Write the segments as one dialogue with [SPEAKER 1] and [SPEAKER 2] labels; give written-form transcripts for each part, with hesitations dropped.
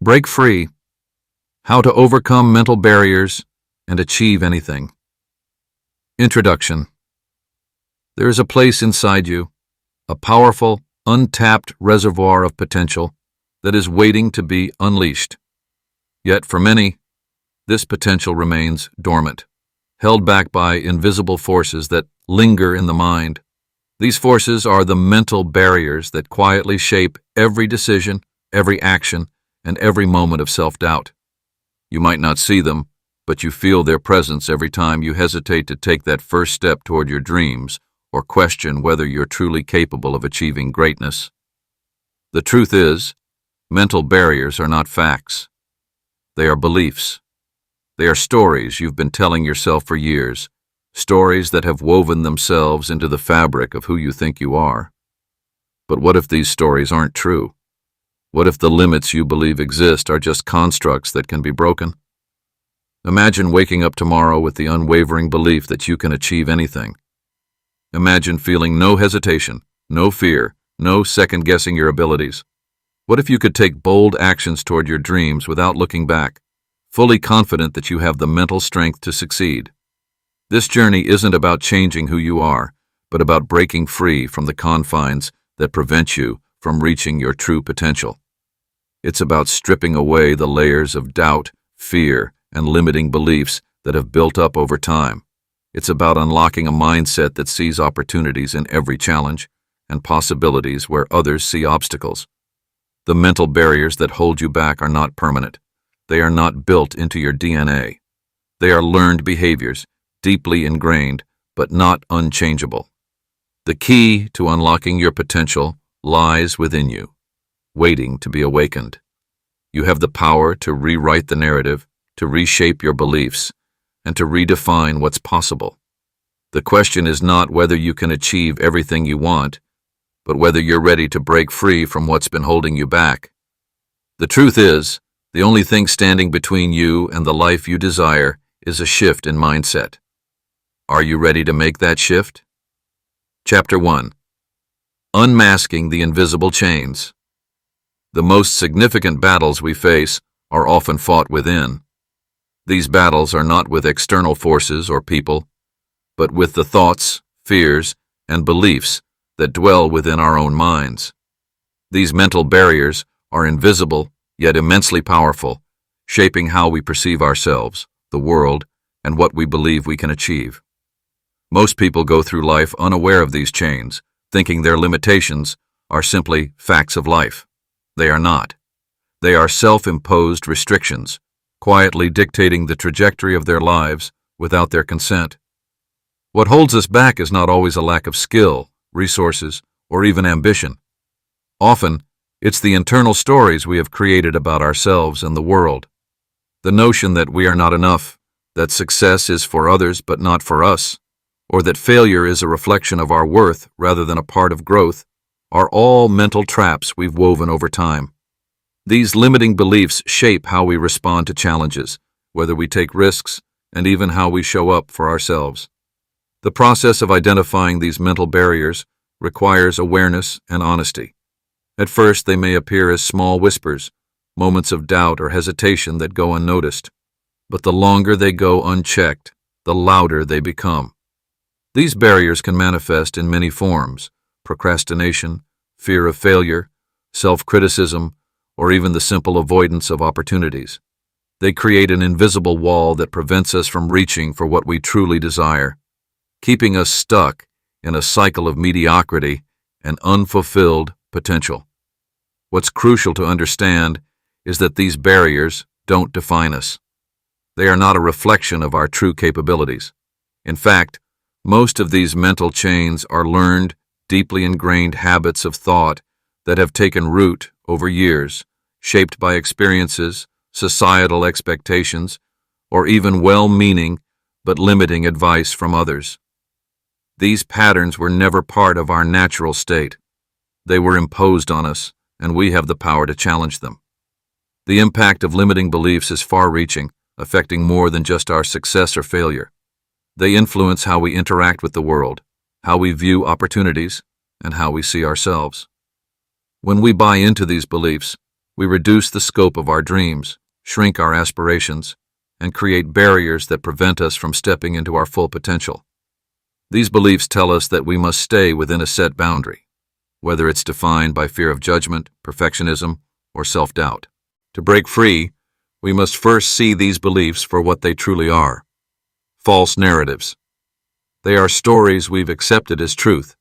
[SPEAKER 1] Break free. How to overcome mental barriers and achieve anything. Introduction. There is a place inside you, a powerful, untapped reservoir of potential that is waiting to be unleashed. Yet for many, this potential remains dormant, held back by invisible forces that linger in the mind. These forces are the mental barriers that quietly shape every decision, every action, and every moment of self-doubt. You might not see them, but you feel their presence every time you hesitate to take that first step toward your dreams or question whether you're truly capable of achieving greatness. The truth is, mental barriers are not facts. They are beliefs. They are stories you've been telling yourself for years, stories that have woven themselves into the fabric of who you think you are. But what if these stories aren't true? What if the limits you believe exist are just constructs that can be broken? Imagine waking up tomorrow with the unwavering belief that you can achieve anything. Imagine feeling no hesitation, no fear, no second-guessing your abilities. What if you could take bold actions toward your dreams without looking back, fully confident that you have the mental strength to succeed? This journey isn't about changing who you are, but about breaking free from the confines that prevent you from reaching your true potential. It's about stripping away the layers of doubt, fear, and limiting beliefs that have built up over time. It's about unlocking a mindset that sees opportunities in every challenge and possibilities where others see obstacles. The mental barriers that hold you back are not permanent. They are not built into your DNA. They are learned behaviors, deeply ingrained, but not unchangeable. The key to unlocking your potential lies within you, waiting to be awakened. You have the power to rewrite the narrative, to reshape your beliefs, and to redefine what's possible. The question is not whether you can achieve everything you want, but whether you're ready to break free from what's been holding you back. The truth is, the only thing standing between you and the life you desire is a shift in mindset. Are you ready to make that shift? Chapter 1. Unmasking the invisible chains. The most significant battles we face are often fought within. These battles are not with external forces or people, but with the thoughts, fears, and beliefs that dwell within our own minds. These mental barriers are invisible yet immensely powerful, shaping how we perceive ourselves, the world, and what we believe we can achieve. Most people go through life unaware of these chains, thinking their limitations are simply facts of life. They are not. They are self-imposed restrictions, quietly dictating the trajectory of their lives without their consent. What holds us back is not always a lack of skill, resources, or even ambition. Often, it's the internal stories we have created about ourselves and the world. The notion that we are not enough, that success is for others but not for us, or that failure is a reflection of our worth rather than a part of growth, are all mental traps we've woven over time. These limiting beliefs shape how we respond to challenges, whether we take risks, and even how we show up for ourselves. The process of identifying these mental barriers requires awareness and honesty. At first, they may appear as small whispers, moments of doubt or hesitation that go unnoticed. But the longer they go unchecked, the louder they become. These barriers can manifest in many forms: procrastination, fear of failure, self-criticism, or even the simple avoidance of opportunities. They create an invisible wall that prevents us from reaching for what we truly desire, keeping us stuck in a cycle of mediocrity and unfulfilled potential. What's crucial to understand is that these barriers don't define us. They are not a reflection of our true capabilities. In fact, most of these mental chains are learned, deeply ingrained habits of thought that have taken root over years, shaped by experiences, societal expectations, or even well-meaning but limiting advice from others. These patterns were never part of our natural state. They were imposed on us, and we have the power to challenge them. The impact of limiting beliefs is far-reaching, affecting more than just our success or failure. They influence how we interact with the world, how we view opportunities, and how we see ourselves. When we buy into these beliefs, We reduce the scope of our dreams, shrink our aspirations, and create barriers that prevent us from stepping into our full potential. These beliefs tell us that we must stay within a set boundary, whether it's defined by fear of judgment, perfectionism, or self-doubt. To break free, we must first see these beliefs for what they truly are: false narratives. They are stories we've accepted as truth,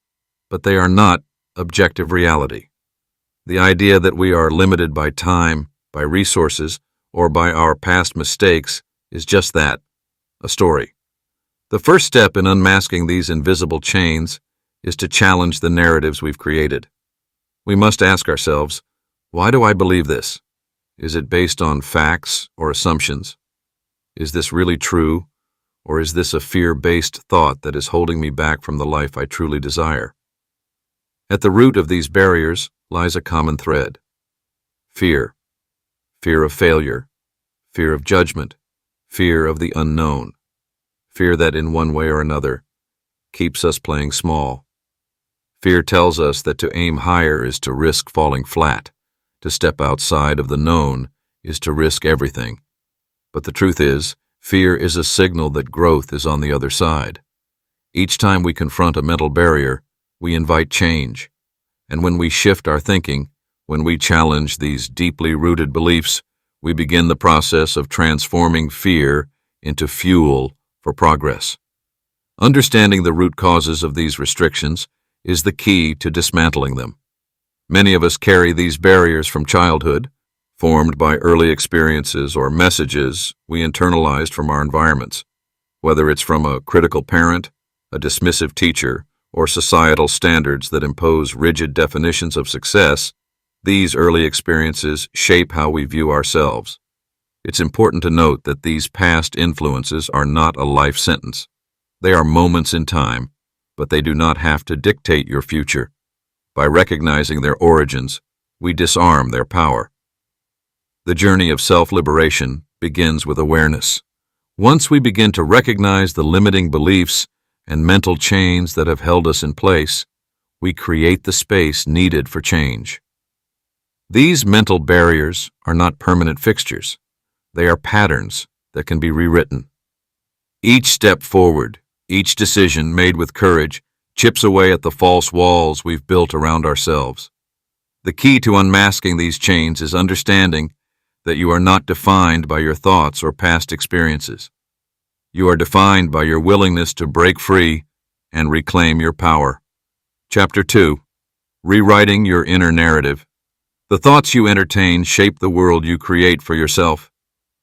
[SPEAKER 1] but they are not objective reality. The idea that we are limited by time, by resources, or by our past mistakes is just that, a story. The first step in unmasking these invisible chains is to challenge the narratives we've created. We must ask ourselves, why do I believe this? Is it based on facts or assumptions? Is this really true, or is this a fear-based thought that is holding me back from the life I truly desire? At the root of these barriers lies a common thread: fear. Fear of failure, fear of judgment, fear of the unknown, fear that in one way or another keeps us playing small. Fear tells us that to aim higher is to risk falling flat. To step outside of the known is to risk everything. But the truth is, fear is a signal that growth is on the other side. Each time we confront a mental barrier, we invite change. And when we shift our thinking, when we challenge these deeply rooted beliefs, we begin the process of transforming fear into fuel for progress. Understanding the root causes of these restrictions is the key to dismantling them. Many of us carry these barriers from childhood, formed by early experiences or messages we internalized from our environments. Whether it's from a critical parent, a dismissive teacher, or societal standards that impose rigid definitions of success, these early experiences shape how we view ourselves. It's important to note that these past influences are not a life sentence. They are moments in time, but they do not have to dictate your future. By recognizing their origins, we disarm their power. The journey of self-liberation begins with awareness. Once we begin to recognize the limiting beliefs and mental chains that have held us in place, we create the space needed for change. These mental barriers are not permanent fixtures. They are patterns that can be rewritten. Each step forward, each decision made with courage, chips away at the false walls we've built around ourselves. The key to unmasking these chains is understanding that you are not defined by your thoughts or past experiences. You are defined by your willingness to break free and reclaim your power. Chapter 2. Rewriting your inner narrative. The thoughts you entertain shape the world you create for yourself.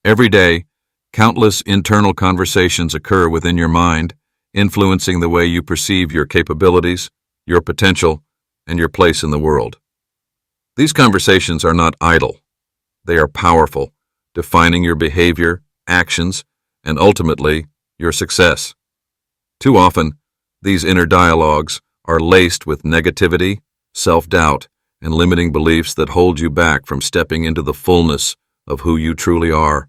[SPEAKER 1] Every day, countless internal conversations occur within your mind, influencing the way you perceive your capabilities, your potential, and your place in the world. These conversations are not idle. They are powerful, defining your behavior, actions, and ultimately, your success. Too often, these inner dialogues are laced with negativity, self-doubt, and limiting beliefs that hold you back from stepping into the fullness of who you truly are.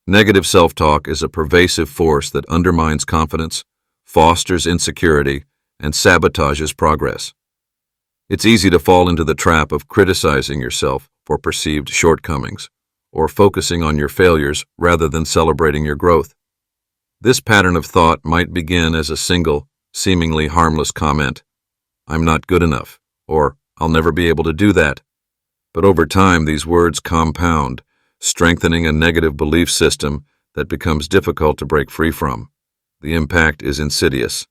[SPEAKER 1] Negative self-talk is a pervasive force that undermines confidence, fosters insecurity, and sabotages progress. It's easy to fall into the trap of criticizing yourself for perceived shortcomings, or focusing on your failures rather than celebrating your growth. This pattern of thought might begin as a single, seemingly harmless comment, "I'm not good enough," or "I'll never be able to do that." But over time, these words compound, strengthening a negative belief system that becomes difficult to break free from. The impact is insidious.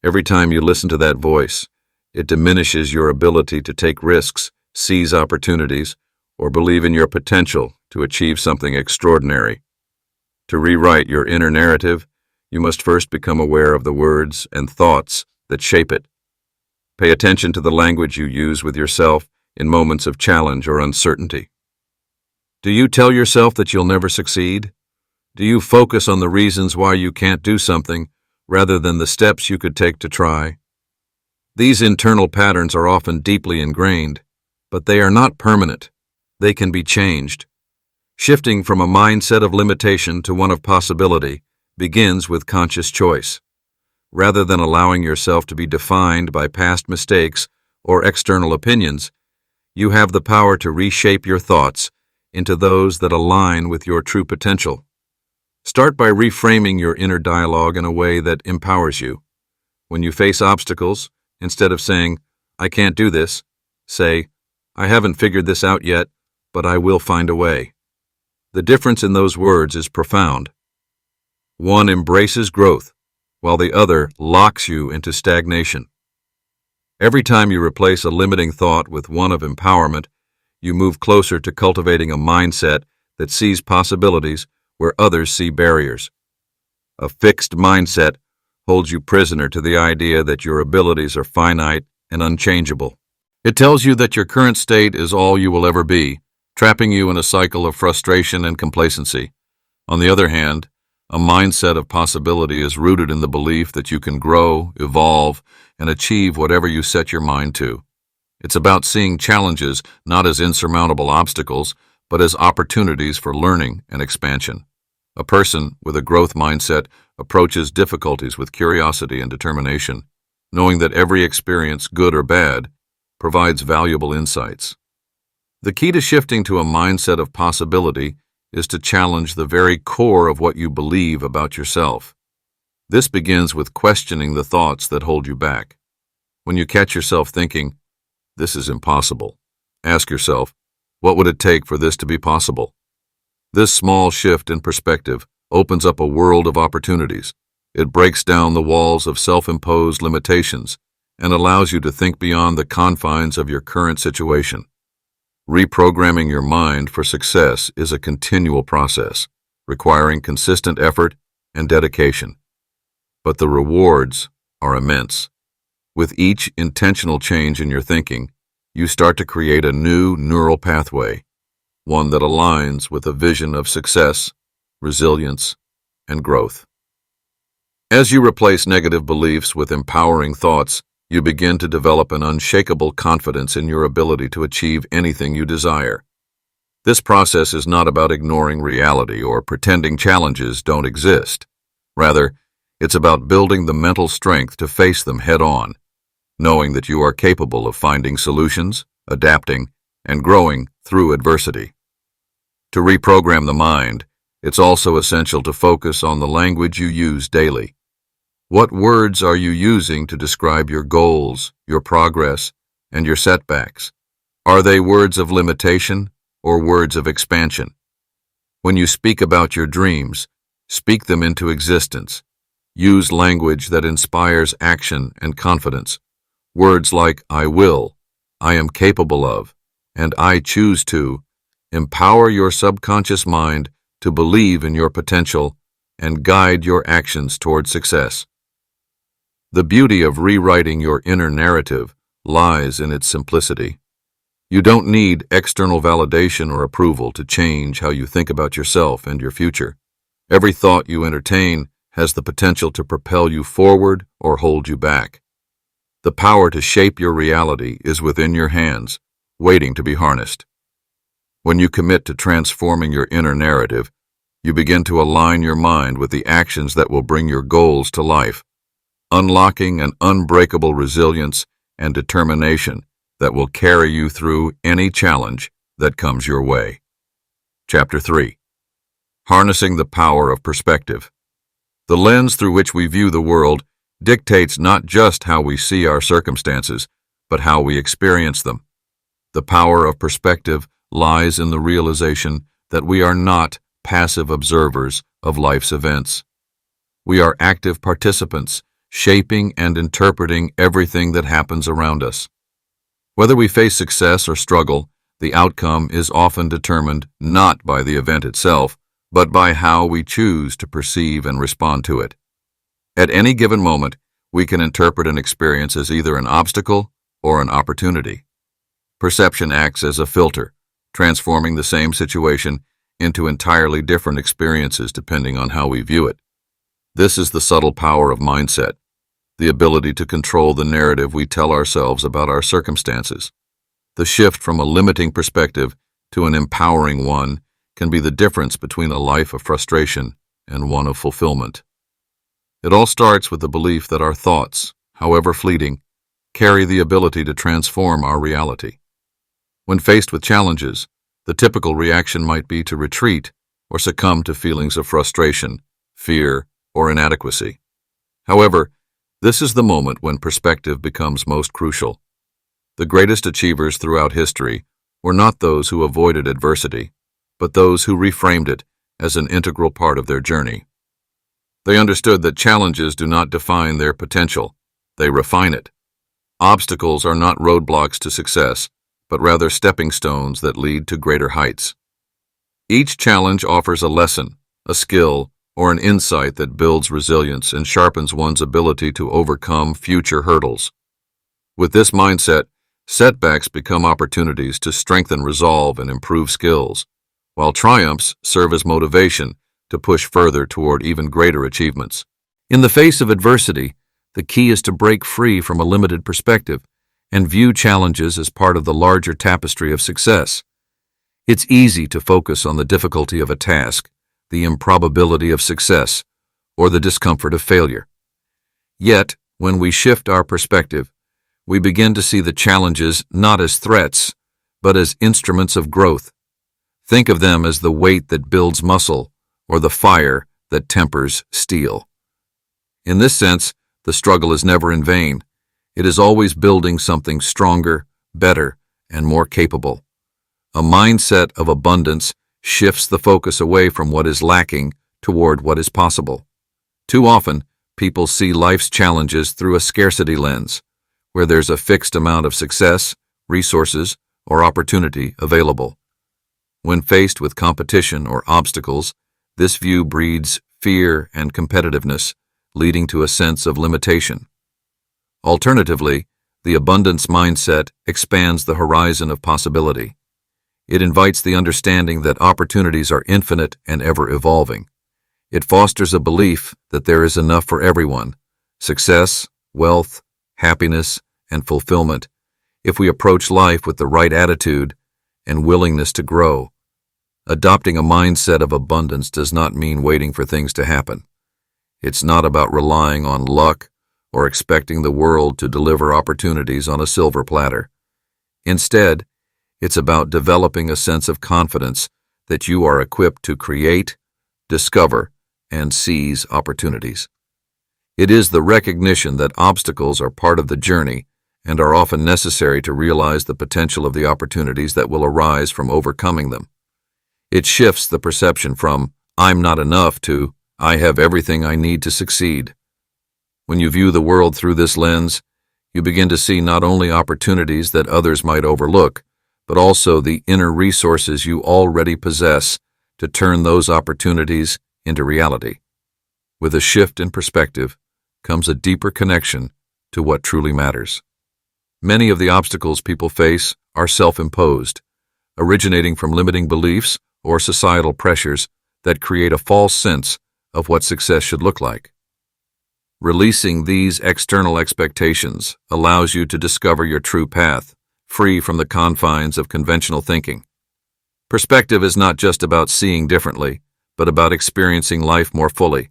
[SPEAKER 1] Every time you listen to that voice, it diminishes your ability to take risks, seize opportunities, or believe in your potential to achieve something extraordinary. To rewrite your inner narrative, you must first become aware of the words and thoughts that shape it. Pay attention to the language you use with yourself in moments of challenge or uncertainty. Do you tell yourself that you'll never succeed? Do you focus on the reasons why you can't do something rather than the steps you could take to try? These internal patterns are often deeply ingrained, but they are not permanent. They can be changed. Shifting from a mindset of limitation to one of possibility begins with conscious choice. Rather than allowing yourself to be defined by past mistakes or external opinions, You have the power to reshape your thoughts into those that align with your true potential. Start by reframing your inner dialogue in a way that empowers you. When you face obstacles, instead of saying, "I can't do this," say, "I haven't figured this out yet, but I will find a way." The difference in those words is profound. One embraces growth, while the other locks you into stagnation. Every time you replace a limiting thought with one of empowerment, you move closer to cultivating a mindset that sees possibilities where others see barriers. A fixed mindset holds you prisoner to the idea that your abilities are finite and unchangeable. It tells you that your current state is all you will ever be, trapping you in a cycle of frustration and complacency. On the other hand, a mindset of possibility is rooted in the belief that you can grow, evolve, and achieve whatever you set your mind to. It's about seeing challenges not as insurmountable obstacles, but as opportunities for learning and expansion. A person with a growth mindset approaches difficulties with curiosity and determination, knowing that every experience, good or bad, provides valuable insights. The key to shifting to a mindset of possibility is to challenge the very core of what you believe about yourself. This begins with questioning the thoughts that hold you back. When you catch yourself thinking, "This is impossible," ask yourself, "What would it take for this to be possible?" This small shift in perspective opens up a world of opportunities. It breaks down the walls of self-imposed limitations and allows you to think beyond the confines of your current situation. Reprogramming your mind for success is a continual process, requiring consistent effort and dedication. But the rewards are immense. With each intentional change in your thinking, you start to create a new neural pathway, one that aligns with a vision of success, resilience, and growth. As you replace negative beliefs with empowering thoughts, you begin to develop an unshakable confidence in your ability to achieve anything you desire. This process is not about ignoring reality or pretending challenges don't exist. Rather, it's about building the mental strength to face them head-on, knowing that you are capable of finding solutions, adapting, and growing through adversity. To reprogram the mind, it's also essential to focus on the language you use daily. What words are you using to describe your goals, your progress, and your setbacks? Are they words of limitation or words of expansion? When you speak about your dreams, speak them into existence. Use language that inspires action and confidence. Words like "I will," "I am capable of," and "I choose to" empower your subconscious mind to believe in your potential and guide your actions toward success. The beauty of rewriting your inner narrative lies in its simplicity. You don't need external validation or approval to change how you think about yourself and your future. Every thought you entertain has the potential to propel you forward or hold you back. The power to shape your reality is within your hands, waiting to be harnessed. When you commit to transforming your inner narrative, you begin to align your mind with the actions that will bring your goals to life, unlocking an unbreakable resilience and determination that will carry you through any challenge that comes your way. Chapter 3. Harnessing the Power of Perspective. The lens through which we view the world dictates not just how we see our circumstances, but how we experience them. The power of perspective lies in the realization that we are not passive observers of life's events. We are active participants, shaping and interpreting everything that happens around us. Whether we face success or struggle, the outcome is often determined not by the event itself, but by how we choose to perceive and respond to it. At any given moment, we can interpret an experience as either an obstacle or an opportunity. Perception acts as a filter, transforming the same situation into entirely different experiences depending on how we view it. This is the subtle power of mindset, the ability to control the narrative we tell ourselves about our circumstances. The shift from a limiting perspective to an empowering one can be the difference between a life of frustration and one of fulfillment. It all starts with the belief that our thoughts, however fleeting, carry the ability to transform our reality. When faced with challenges, the typical reaction might be to retreat or succumb to feelings of frustration, fear, or inadequacy. However, this is the moment when perspective becomes most crucial. The greatest achievers throughout history were not those who avoided adversity, but those who reframed it as an integral part of their journey. They understood that challenges do not define their potential, they refine it. Obstacles are not roadblocks to success, but rather stepping stones that lead to greater heights. Each challenge offers a lesson, a skill, or an insight that builds resilience and sharpens one's ability to overcome future hurdles. With this mindset, setbacks become opportunities to strengthen resolve and improve skills, while triumphs serve as motivation to push further toward even greater achievements. In the face of adversity, the key is to break free from a limited perspective and view challenges as part of the larger tapestry of success. It's easy to focus on the difficulty of a task, the improbability of success, or the discomfort of failure. Yet, when we shift our perspective, we begin to see the challenges not as threats, but as instruments of growth. Think of them as the weight that builds muscle or the fire that tempers steel. In this sense, the struggle is never in vain. It is always building something stronger, better, and more capable. A mindset of abundance shifts the focus away from what is lacking toward what is possible. Too often, people see life's challenges through a scarcity lens, where there's a fixed amount of success, resources, or opportunity available. When faced with competition or obstacles, this view breeds fear and competitiveness, leading to a sense of limitation. Alternatively, the abundance mindset expands the horizon of possibility. It invites the understanding that opportunities are infinite and ever-evolving. It fosters a belief that there is enough for everyone, success, wealth, happiness, and fulfillment, if we approach life with the right attitude and willingness to grow. Adopting a mindset of abundance does not mean waiting for things to happen. It's not about relying on luck or expecting the world to deliver opportunities on a silver platter. Instead, it's about developing a sense of confidence that you are equipped to create, discover, and seize opportunities. It is the recognition that obstacles are part of the journey and are often necessary to realize the potential of the opportunities that will arise from overcoming them. It shifts the perception from, "I'm not enough," to, "I have everything I need to succeed." When you view the world through this lens, you begin to see not only opportunities that others might overlook, but also the inner resources you already possess to turn those opportunities into reality. With a shift in perspective comes a deeper connection to what truly matters. Many of the obstacles people face are self-imposed, originating from limiting beliefs or societal pressures that create a false sense of what success should look like. Releasing these external expectations allows you to discover your true path, free from the confines of conventional thinking. Perspective is not just about seeing differently, but about experiencing life more fully,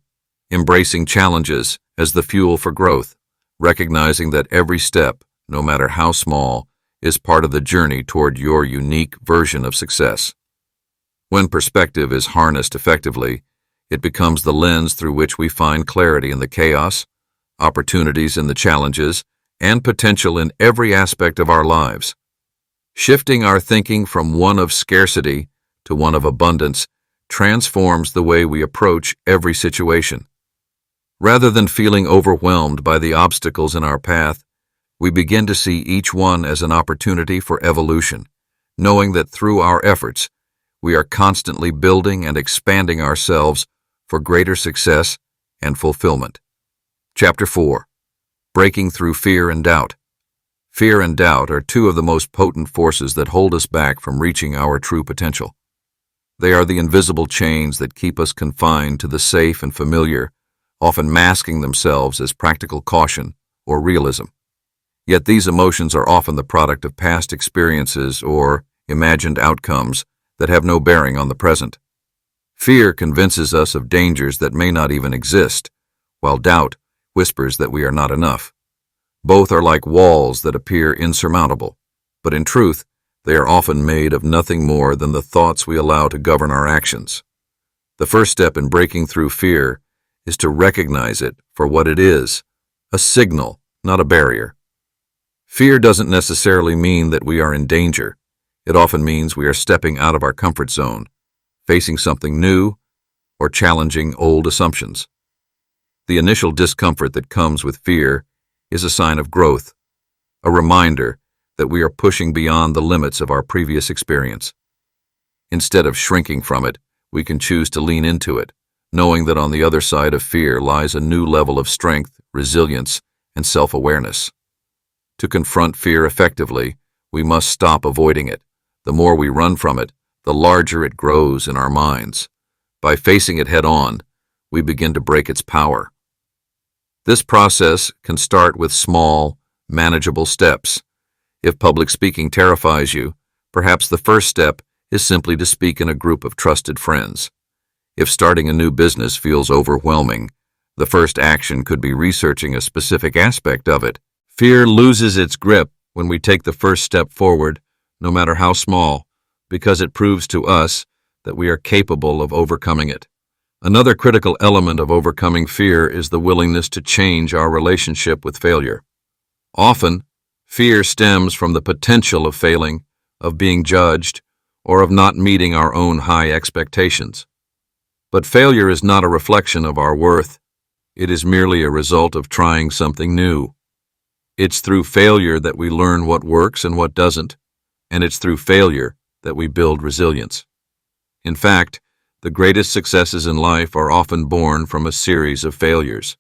[SPEAKER 1] embracing challenges as the fuel for growth, recognizing that every step, no matter how small, is part of the journey toward your unique version of success. When perspective is harnessed effectively, it becomes the lens through which we find clarity in the chaos, opportunities in the challenges, and potential in every aspect of our lives. Shifting our thinking from one of scarcity to one of abundance transforms the way we approach every situation. Rather than feeling overwhelmed by the obstacles in our path, we begin to see each one as an opportunity for evolution, knowing that through our efforts, we are constantly building and expanding ourselves for greater success and fulfillment. Chapter 4. Breaking through fear and doubt. Fear and doubt are two of the most potent forces that hold us back from reaching our true potential. They are the invisible chains that keep us confined to the safe and familiar, often masking themselves as practical caution or realism. Yet these emotions are often the product of past experiences or imagined outcomes that have no bearing on the present. Fear convinces us of dangers that may not even exist, while doubt whispers that we are not enough. Both are like walls that appear insurmountable, but in truth, They are often made of nothing more than the thoughts we allow to govern our actions. The first step in breaking through fear is to recognize it for what it is, a signal, not a barrier. Fear doesn't necessarily mean that we are in danger. It often means we are stepping out of our comfort zone, facing something new, or challenging old assumptions. The initial discomfort that comes with fear is a sign of growth, a reminder that we are pushing beyond the limits of our previous experience. Instead of shrinking from it, we can choose to lean into it, knowing that on the other side of fear lies a new level of strength, resilience, and self-awareness. To confront fear effectively, we must stop avoiding it. The more we run from it, the larger it grows in our minds. By facing it head-on, we begin to break its power. This process can start with small, manageable steps. If public speaking terrifies you, perhaps the first step is simply to speak in a group of trusted friends. If starting a new business feels overwhelming, the first action could be researching a specific aspect of it. Fear loses its grip when we take the first step forward, no matter how small, because it proves to us that we are capable of overcoming it. Another critical element of overcoming fear is the willingness to change our relationship with failure. Often, fear stems from the potential of failing, of being judged, or of not meeting our own high expectations. But failure is not a reflection of our worth. It is merely a result of trying something new. It's through failure that we learn what works and what doesn't, and it's through failure that we build resilience. In fact, the greatest successes in life are often born from a series of failures,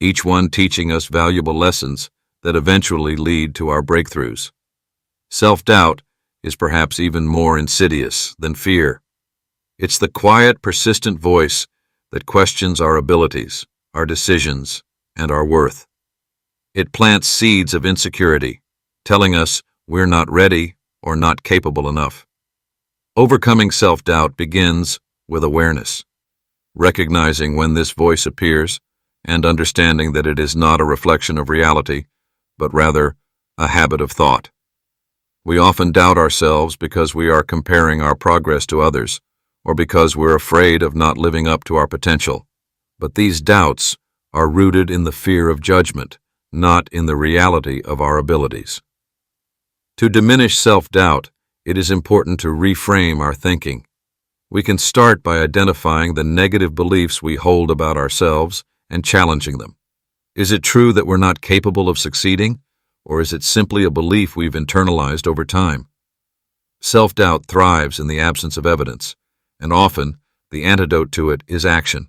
[SPEAKER 1] each one teaching us valuable lessons that eventually lead to our breakthroughs. Self-doubt is perhaps even more insidious than fear. It's the quiet, persistent voice that questions our abilities, our decisions, and our worth. It plants seeds of insecurity, telling us we're not ready or not capable enough. Overcoming self-doubt begins with awareness, recognizing when this voice appears and understanding that it is not a reflection of reality, but rather a habit of thought. We often doubt ourselves because we are comparing our progress to others, or because we're afraid of not living up to our potential. But these doubts are rooted in the fear of judgment, not in the reality of our abilities. To diminish self-doubt, it is important to reframe our thinking. We can start by identifying the negative beliefs we hold about ourselves and challenging them. Is it true that we're not capable of succeeding, or is it simply a belief we've internalized over time? Self-doubt thrives in the absence of evidence, and often the antidote to it is action.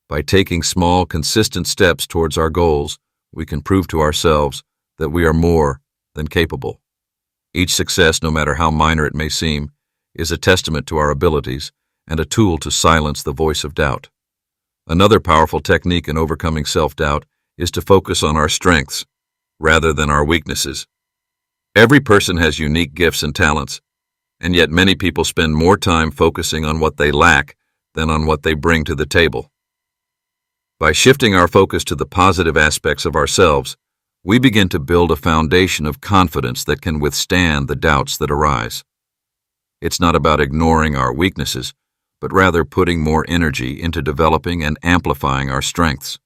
[SPEAKER 1] By taking small, consistent steps towards our goals, we can prove to ourselves that we are more than capable. Each success, no matter how minor it may seem, is a testament to our abilities and a tool to silence the voice of doubt. Another powerful technique in overcoming self-doubt is to focus on our strengths rather than our weaknesses. Every person has unique gifts and talents, and yet many people spend more time focusing on what they lack than on what they bring to the table. By shifting our focus to the positive aspects of ourselves, we begin to build a foundation of confidence that can withstand the doubts that arise. It's not about ignoring our weaknesses, but rather putting more energy into developing and amplifying our strengths.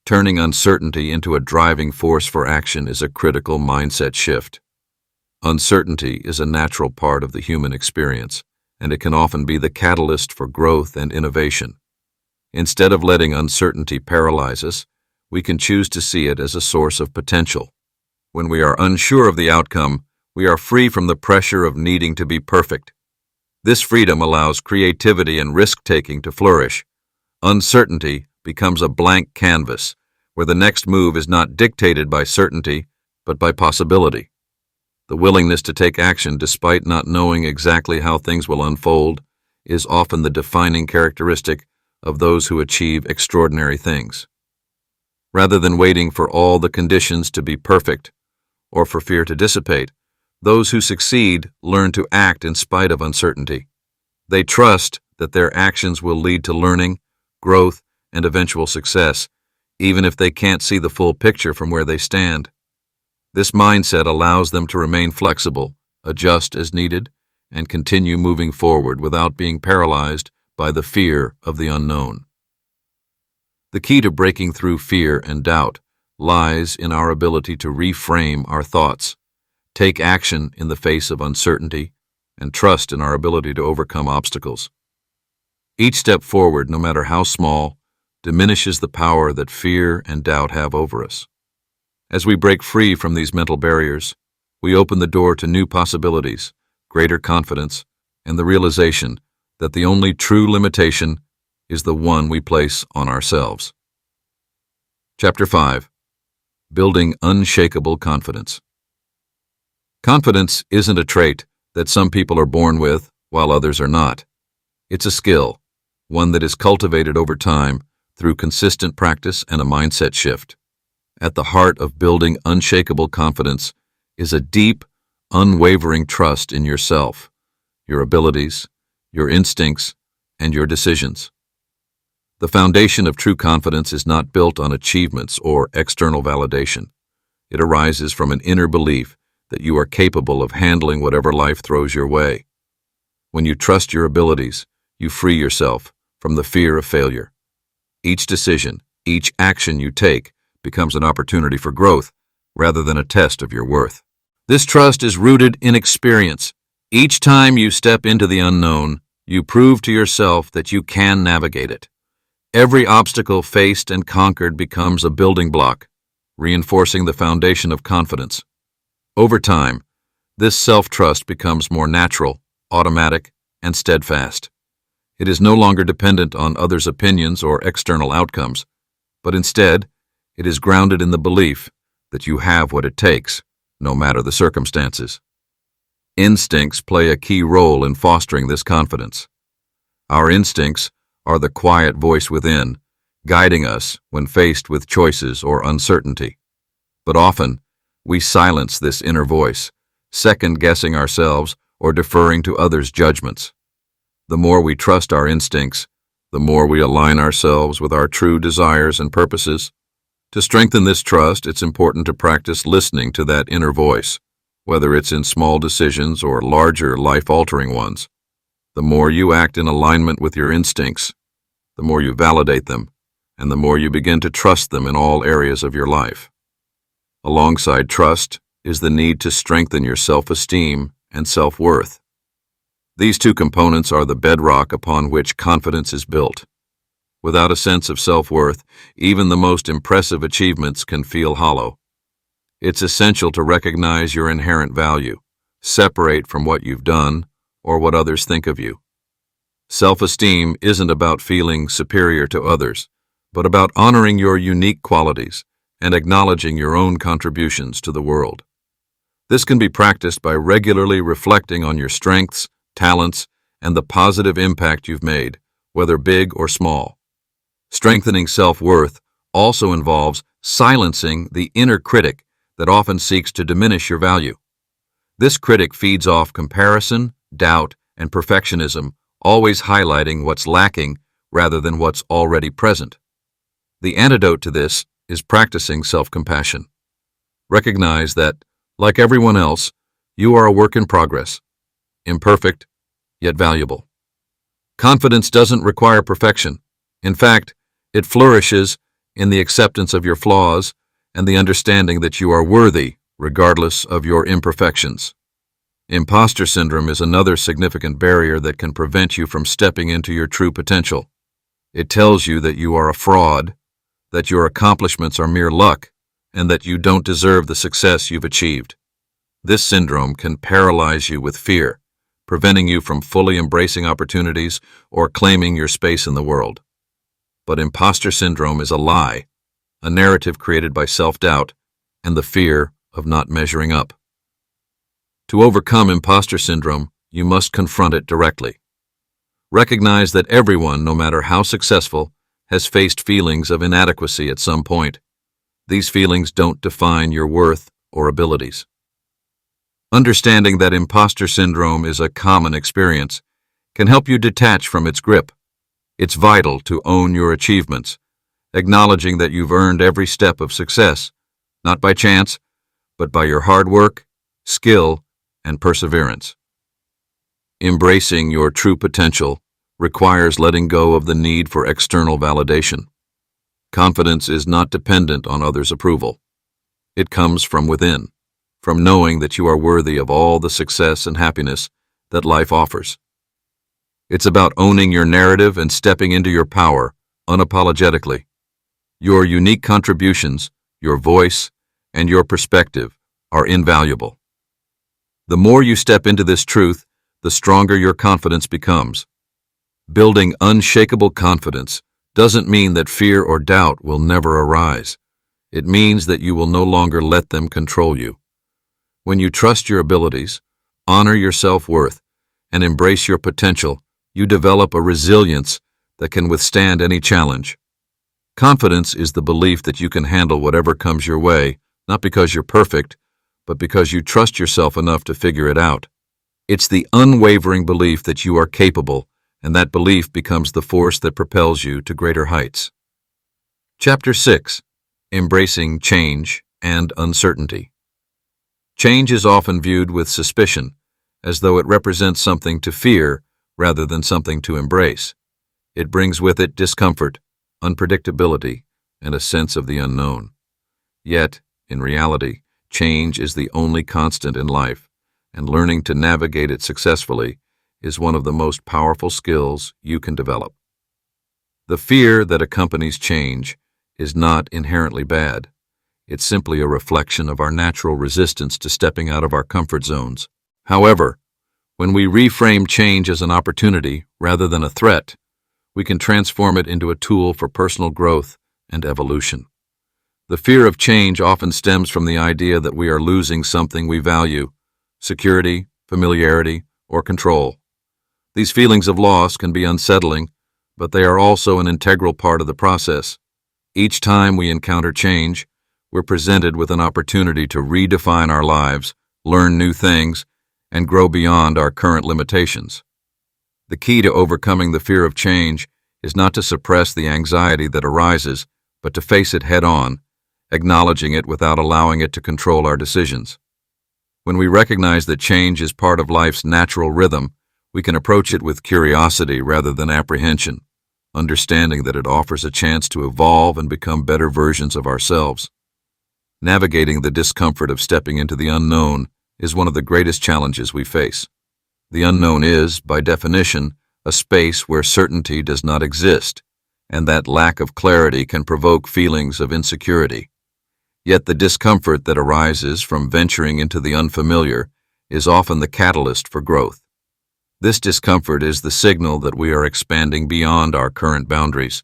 [SPEAKER 1] Turning uncertainty into a driving force for action is a critical mindset shift. Uncertainty is a natural part of the human experience, and it can often be the catalyst for growth and innovation. Instead of letting uncertainty paralyze us, we can choose to see it as a source of potential. When we are unsure of the outcome, we are free from the pressure of needing to be perfect. This freedom allows creativity and risk-taking to flourish. Uncertainty becomes a blank canvas, where the next move is not dictated by certainty, but by possibility. The willingness to take action despite not knowing exactly how things will unfold is often the defining characteristic of those who achieve extraordinary things. Rather than waiting for all the conditions to be perfect or for fear to dissipate, those who succeed learn to act in spite of uncertainty. They trust that their actions will lead to learning, growth, and eventual success, even if they can't see the full picture from where they stand. This mindset allows them to remain flexible, adjust as needed, and continue moving forward without being paralyzed by the fear of the unknown. The key to breaking through fear and doubt lies in our ability to reframe our thoughts, take action in the face of uncertainty, and trust in our ability to overcome obstacles. Each step forward, no matter how small, diminishes the power that fear and doubt have over us. As we break free from these mental barriers, we open the door to new possibilities, greater confidence, and the realization that the only true limitation is the one we place on ourselves. Chapter 5. Building Unshakable Confidence. Confidence isn't a trait that some people are born with while others are not. It's a skill, one that is cultivated over time through consistent practice and a mindset shift. At the heart of building unshakable confidence is a deep, unwavering trust in yourself, your abilities, your instincts, and your decisions. The foundation of true confidence is not built on achievements or external validation. It arises from an inner belief that you are capable of handling whatever life throws your way. When you trust your abilities, you free yourself from the fear of failure. Each decision, each action you take becomes an opportunity for growth rather than a test of your worth. This trust is rooted in experience. Each time you step into the unknown, you prove to yourself that you can navigate it. Every obstacle faced and conquered becomes a building block, reinforcing the foundation of confidence. Over time, this self-trust becomes more natural, automatic, and steadfast. It is no longer dependent on others' opinions or external outcomes, but instead, it is grounded in the belief that you have what it takes, no matter the circumstances. Instincts play a key role in fostering this confidence. Our instincts are the quiet voice within, guiding us when faced with choices or uncertainty. But often, we silence this inner voice, second-guessing ourselves or deferring to others' judgments. The more we trust our instincts, the more we align ourselves with our true desires and purposes. To strengthen this trust, it's important to practice listening to that inner voice, whether it's in small decisions or larger, life-altering ones. The more you act in alignment with your instincts, the more you validate them, and the more you begin to trust them in all areas of your life. Alongside trust is the need to strengthen your self-esteem and self-worth. These two components are the bedrock upon which confidence is built. Without a sense of self-worth, even the most impressive achievements can feel hollow. It's essential to recognize your inherent value, separate from what you've done or what others think of you. Self-esteem isn't about feeling superior to others, but about honoring your unique qualities and acknowledging your own contributions to the world. This can be practiced by regularly reflecting on your strengths, talents, and the positive impact you've made, whether big or small. Strengthening self-worth also involves silencing the inner critic that often seeks to diminish your value. This critic feeds off comparison, doubt, and perfectionism, always highlighting what's lacking rather than what's already present. The antidote to this is practicing self-compassion. Recognize that, like everyone else, you are a work in progress, imperfect, yet valuable. Confidence doesn't require perfection. In fact, it flourishes in the acceptance of your flaws and the understanding that you are worthy regardless of your imperfections. Imposter syndrome is another significant barrier that can prevent you from stepping into your true potential. It tells you that you are a fraud, that your accomplishments are mere luck, and that you don't deserve the success you've achieved. This syndrome can paralyze you with fear, preventing you from fully embracing opportunities or claiming your space in the world. But imposter syndrome is a lie, a narrative created by self-doubt and the fear of not measuring up. To overcome imposter syndrome, you must confront it directly. Recognize that everyone, no matter how successful, has faced feelings of inadequacy at some point. These feelings don't define your worth or abilities. Understanding that imposter syndrome is a common experience can help you detach from its grip. It's vital to own your achievements, acknowledging that you've earned every step of success, not by chance, but by your hard work, skill, and perseverance. Embracing your true potential requires letting go of the need for external validation. Confidence is not dependent on others' approval. It comes from within, from knowing that you are worthy of all the success and happiness that life offers. It's about owning your narrative and stepping into your power unapologetically. Your unique contributions, your voice, and your perspective are invaluable. The more you step into this truth, the stronger your confidence becomes. Building unshakable confidence doesn't mean that fear or doubt will never arise. It means that you will no longer let them control you. When you trust your abilities, honor your self-worth, and embrace your potential, you develop a resilience that can withstand any challenge. Confidence is the belief that you can handle whatever comes your way, not because you're perfect, but because you trust yourself enough to figure it out. It's the unwavering belief that you are capable, and that belief becomes the force that propels you to greater heights. Chapter 6. Embracing Change and Uncertainty. Change is often viewed with suspicion, as though it represents something to fear rather than something to embrace. It brings with it discomfort, unpredictability, and a sense of the unknown. Yet, in reality, change is the only constant in life, and learning to navigate it successfully is one of the most powerful skills you can develop. The fear that accompanies change is not inherently bad. It's simply a reflection of our natural resistance to stepping out of our comfort zones. However, when we reframe change as an opportunity rather than a threat, we can transform it into a tool for personal growth and evolution. The fear of change often stems from the idea that we are losing something we value: security, familiarity, or control. These feelings of loss can be unsettling, but they are also an integral part of the process. Each time we encounter change, we're presented with an opportunity to redefine our lives, learn new things, and grow beyond our current limitations. The key to overcoming the fear of change is not to suppress the anxiety that arises, but to face it head-on, acknowledging it without allowing it to control our decisions. When we recognize that change is part of life's natural rhythm, we can approach it with curiosity rather than apprehension, understanding that it offers a chance to evolve and become better versions of ourselves. Navigating the discomfort of stepping into the unknown is one of the greatest challenges we face. The unknown is, by definition, a space where certainty does not exist, and that lack of clarity can provoke feelings of insecurity. Yet the discomfort that arises from venturing into the unfamiliar is often the catalyst for growth. This discomfort is the signal that we are expanding beyond our current boundaries,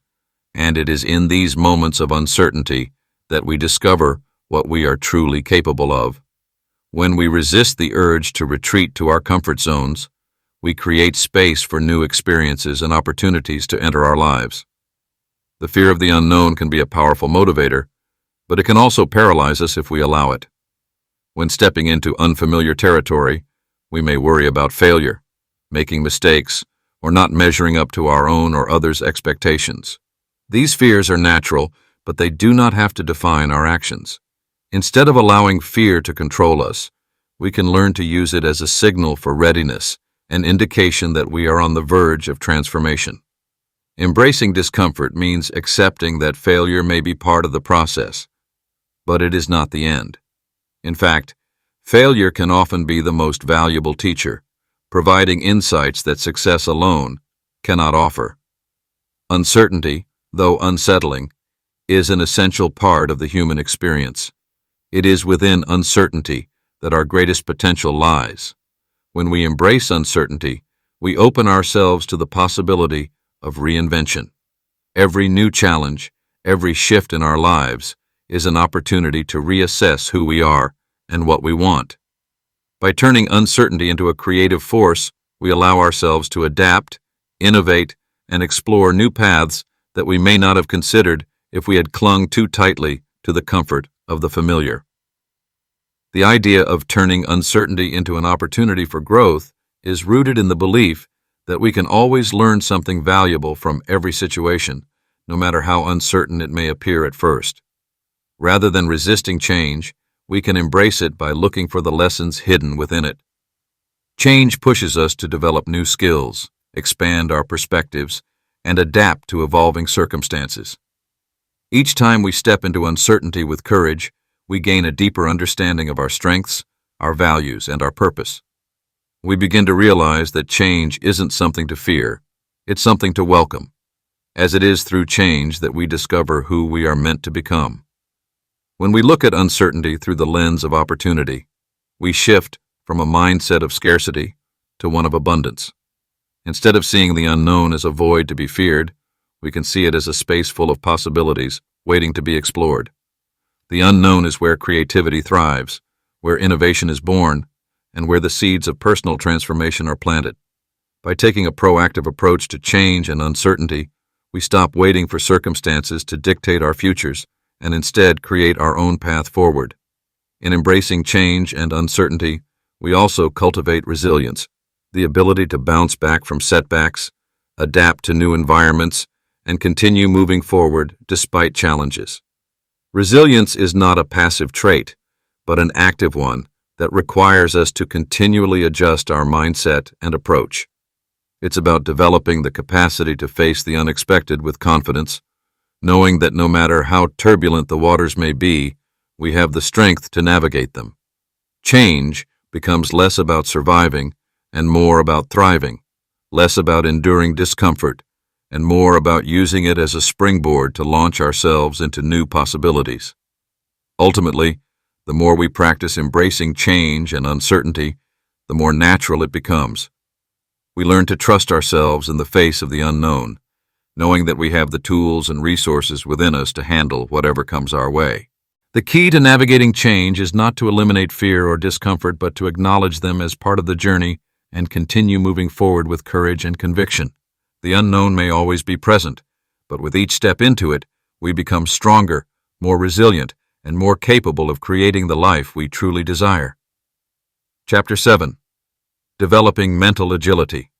[SPEAKER 1] and it is in these moments of uncertainty that we discover what we are truly capable of. When we resist the urge to retreat to our comfort zones, we create space for new experiences and opportunities to enter our lives. The fear of the unknown can be a powerful motivator, but it can also paralyze us if we allow it. When stepping into unfamiliar territory, we may worry about failure, making mistakes, or not measuring up to our own or others' expectations. These fears are natural, but they do not have to define our actions. Instead of allowing fear to control us, we can learn to use it as a signal for readiness, an indication that we are on the verge of transformation. Embracing discomfort means accepting that failure may be part of the process, but it is not the end. In fact, failure can often be the most valuable teacher, providing insights that success alone cannot offer. Uncertainty, though unsettling, is an essential part of the human experience. It is within uncertainty that our greatest potential lies. When we embrace uncertainty, we open ourselves to the possibility of reinvention. Every new challenge, every shift in our lives, is an opportunity to reassess who we are and what we want. By turning uncertainty into a creative force, we allow ourselves to adapt, innovate, and explore new paths that we may not have considered if we had clung too tightly to the comfort of the familiar. The idea of turning uncertainty into an opportunity for growth is rooted in the belief that we can always learn something valuable from every situation, no matter how uncertain it may appear at first. Rather than resisting change, we can embrace it by looking for the lessons hidden within it. Change pushes us to develop new skills, expand our perspectives, and adapt to evolving circumstances. Each time we step into uncertainty with courage, we gain a deeper understanding of our strengths, our values, and our purpose. We begin to realize that change isn't something to fear, it's something to welcome, as it is through change that we discover who we are meant to become. When we look at uncertainty through the lens of opportunity, we shift from a mindset of scarcity to one of abundance. Instead of seeing the unknown as a void to be feared, we can see it as a space full of possibilities waiting to be explored. The unknown is where creativity thrives, where innovation is born, and where the seeds of personal transformation are planted. By taking a proactive approach to change and uncertainty, we stop waiting for circumstances to dictate our futures and instead create our own path forward. In embracing change and uncertainty, we also cultivate resilience, the ability to bounce back from setbacks, adapt to new environments, and continue moving forward despite challenges. Resilience is not a passive trait, but an active one that requires us to continually adjust our mindset and approach. It's about developing the capacity to face the unexpected with confidence, knowing that no matter how turbulent the waters may be, we have the strength to navigate them. Change becomes less about surviving and more about thriving, less about enduring discomfort and more about using it as a springboard to launch ourselves into new possibilities. Ultimately, the more we practice embracing change and uncertainty, the more natural it becomes. We learn to trust ourselves in the face of the unknown, knowing that we have the tools and resources within us to handle whatever comes our way. The key to navigating change is not to eliminate fear or discomfort, but to acknowledge them as part of the journey and continue moving forward with courage and conviction. The unknown may always be present, but with each step into it, we become stronger, more resilient, and more capable of creating the life we truly desire. Chapter 7. Developing Mental Agility.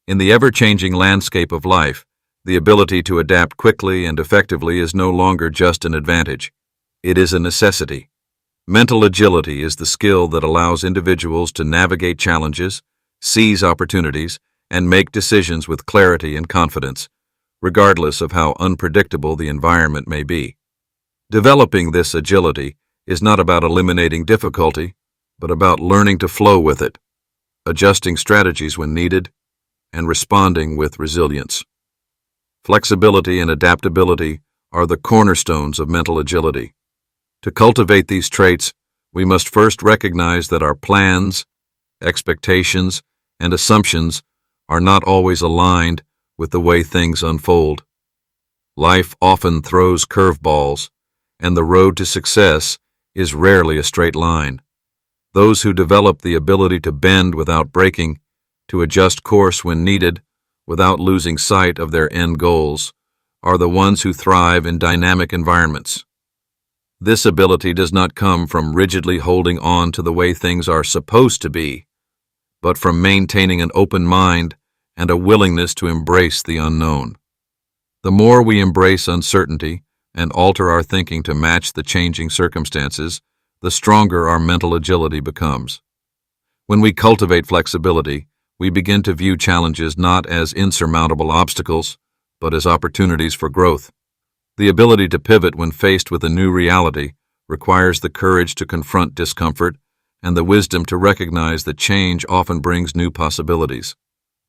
[SPEAKER 1] In the ever-changing landscape of life, the ability to adapt quickly and effectively is no longer just an advantage. It is a necessity. Mental agility is the skill that allows individuals to navigate challenges, seize opportunities, and make decisions with clarity and confidence, regardless of how unpredictable the environment may be. Developing this agility is not about eliminating difficulty, but about learning to flow with it, adjusting strategies when needed, and responding with resilience. Flexibility and adaptability are the cornerstones of mental agility. To cultivate these traits, we must first recognize that our plans, expectations, and assumptions are not always aligned with the way things unfold. Life often throws curveballs, and the road to success is rarely a straight line. Those who develop the ability to bend without breaking, to adjust course when needed, without losing sight of their end goals, are the ones who thrive in dynamic environments. This ability does not come from rigidly holding on to the way things are supposed to be, but from maintaining an open mind and a willingness to embrace the unknown. The more we embrace uncertainty and alter our thinking to match the changing circumstances, the stronger our mental agility becomes. When we cultivate flexibility, we begin to view challenges not as insurmountable obstacles, but as opportunities for growth. The ability to pivot when faced with a new reality requires the courage to confront discomfort and the wisdom to recognize that change often brings new possibilities.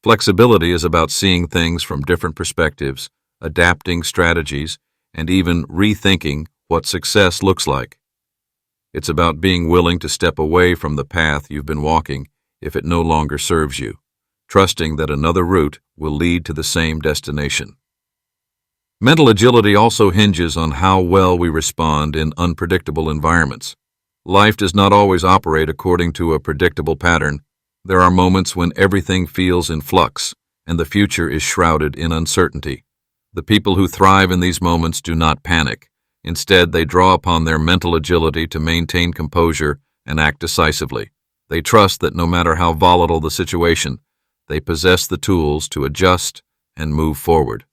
[SPEAKER 1] Flexibility is about seeing things from different perspectives, adapting strategies, and even rethinking what success looks like. It's about being willing to step away from the path you've been walking if it no longer serves you, trusting that another route will lead to the same destination. Mental agility also hinges on how well we respond in unpredictable environments. Life does not always operate according to a predictable pattern. There are moments when everything feels in flux and the future is shrouded in uncertainty. The people who thrive in these moments do not panic. Instead, they draw upon their mental agility to maintain composure and act decisively. They trust that no matter how volatile the situation, they possess the tools to adjust and move forward.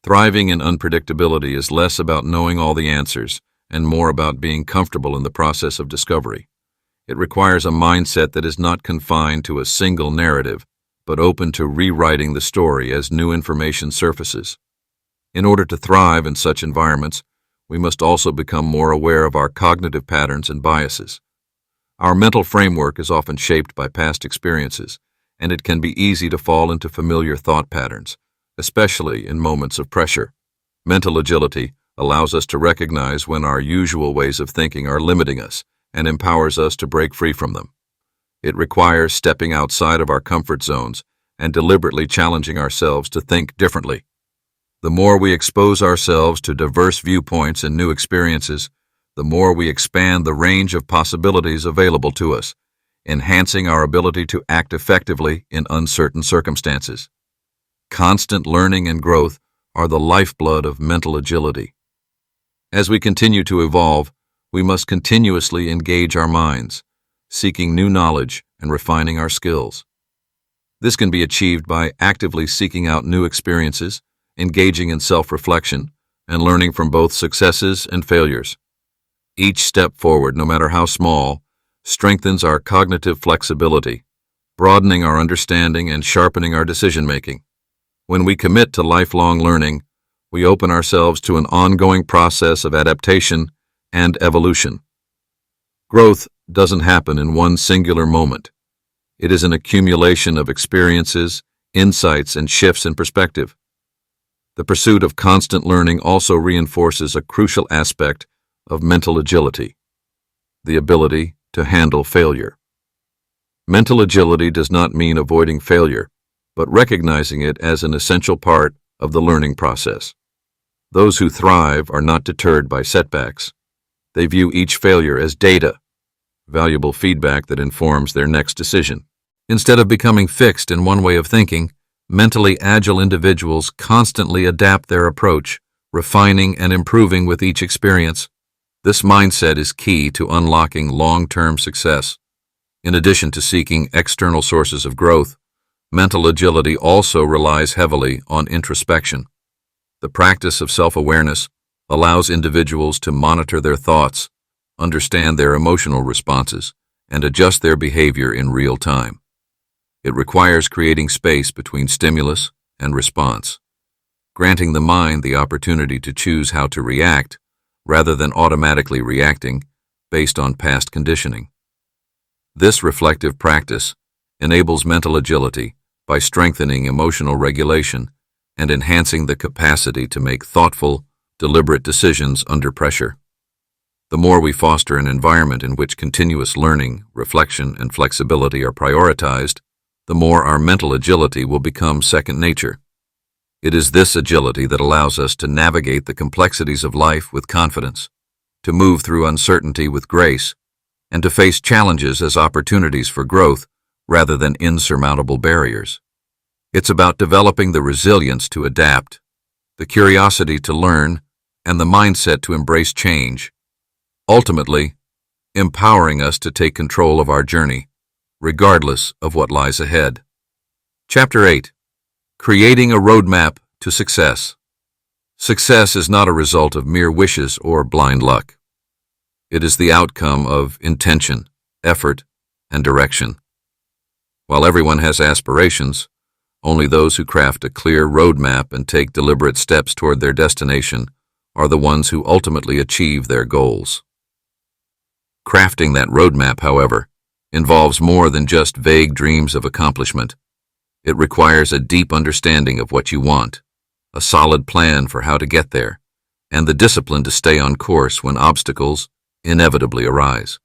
[SPEAKER 1] Thriving in unpredictability is less about knowing all the answers and more about being comfortable in the process of discovery. It requires a mindset that is not confined to a single narrative, but open to rewriting the story as new information surfaces. In order to thrive in such environments, we must also become more aware of our cognitive patterns and biases. Our mental framework is often shaped by past experiences, and it can be easy to fall into familiar thought patterns, especially in moments of pressure. Mental agility allows us to recognize when our usual ways of thinking are limiting us and empowers us to break free from them. It requires stepping outside of our comfort zones and deliberately challenging ourselves to think differently. The more we expose ourselves to diverse viewpoints and new experiences, the more we expand the range of possibilities available to us, enhancing our ability to act effectively in uncertain circumstances. Constant learning and growth are the lifeblood of mental agility. As we continue to evolve, we must continuously engage our minds, seeking new knowledge and refining our skills. This can be achieved by actively seeking out new experiences, engaging in self-reflection, and learning from both successes and failures. Each step forward, no matter how small, strengthens our cognitive flexibility, broadening our understanding and sharpening our decision-making. When we commit to lifelong learning, we open ourselves to an ongoing process of adaptation and evolution. Growth doesn't happen in one singular moment. It is an accumulation of experiences, insights, and shifts in perspective. The pursuit of constant learning also reinforces a crucial aspect of mental agility: the ability to handle failure. Mental agility does not mean avoiding failure, but recognizing it as an essential part of the learning process. Those who thrive are not deterred by setbacks. They view each failure as data, valuable feedback that informs their next decision. Instead of becoming fixed in one way of thinking, mentally agile individuals constantly adapt their approach, refining and improving with each experience. This mindset is key to unlocking long-term success. In addition to seeking external sources of growth, mental agility also relies heavily on introspection. The practice of self-awareness allows individuals to monitor their thoughts, understand their emotional responses, and adjust their behavior in real time. It requires creating space between stimulus and response, granting the mind the opportunity to choose how to react rather than automatically reacting based on past conditioning. This reflective practice enables mental agility by strengthening emotional regulation and enhancing the capacity to make thoughtful, deliberate decisions under pressure. The more we foster an environment in which continuous learning, reflection, and flexibility are prioritized, the more our mental agility will become second nature. It is this agility that allows us to navigate the complexities of life with confidence, to move through uncertainty with grace, and to face challenges as opportunities for growth rather than insurmountable barriers. It's about developing the resilience to adapt, the curiosity to learn, and the mindset to embrace change, ultimately empowering us to take control of our journey, regardless of what lies ahead. Chapter 8. Creating a Roadmap to Success. Success is not a result of mere wishes or blind luck. It is the outcome of intention, effort, and direction. While everyone has aspirations, only those who craft a clear roadmap and take deliberate steps toward their destination are the ones who ultimately achieve their goals. Crafting that roadmap, however, involves more than just vague dreams of accomplishment. It requires a deep understanding of what you want, a solid plan for how to get there, and the discipline to stay on course when obstacles inevitably arise.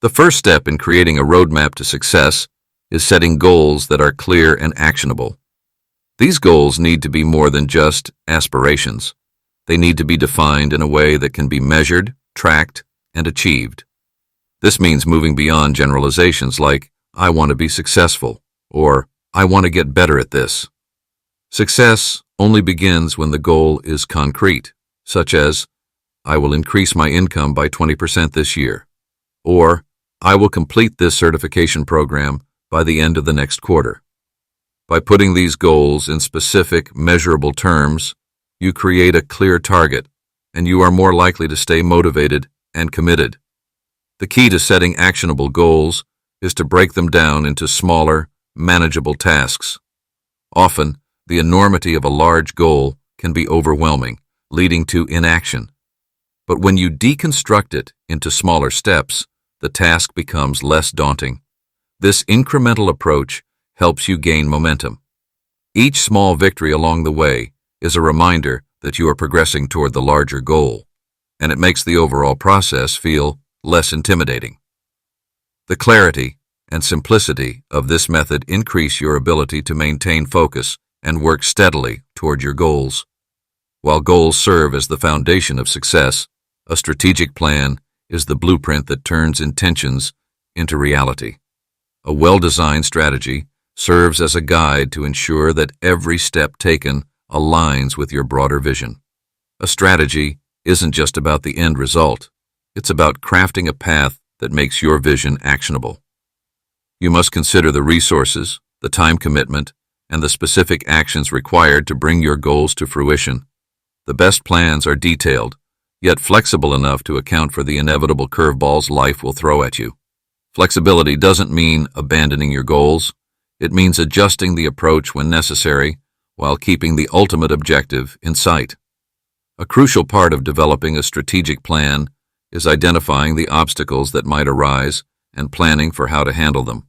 [SPEAKER 1] The first step in creating a roadmap to success is setting goals that are clear and actionable. These goals need to be more than just aspirations. They need to be defined in a way that can be measured, tracked, and achieved. This means moving beyond generalizations like, "I want to be successful," or "I want to get better at this." Success only begins when the goal is concrete, such as, "I will increase my income by 20% this year," or "I will complete this certification program by the end of the next quarter." By putting these goals in specific, measurable terms, you create a clear target, and you are more likely to stay motivated and committed. The key to setting actionable goals is to break them down into smaller, manageable tasks. Often, the enormity of a large goal can be overwhelming, leading to inaction. But when you deconstruct it into smaller steps, the task becomes less daunting. This incremental approach helps you gain momentum. Each small victory along the way is a reminder that you are progressing toward the larger goal, and it makes the overall process feel less intimidating. The clarity and simplicity of this method increase your ability to maintain focus and work steadily toward your goals. While goals serve as the foundation of success, a strategic plan is the blueprint that turns intentions into reality. A well-designed strategy serves as a guide to ensure that every step taken aligns with your broader vision. A strategy isn't just about the end result. It's about crafting a path that makes your vision actionable. You must consider the resources, the time commitment, and the specific actions required to bring your goals to fruition. The best plans are detailed, yet flexible enough to account for the inevitable curveballs life will throw at you. Flexibility doesn't mean abandoning your goals. It means adjusting the approach when necessary while keeping the ultimate objective in sight. A crucial part of developing a strategic plan is identifying the obstacles that might arise and planning for how to handle them.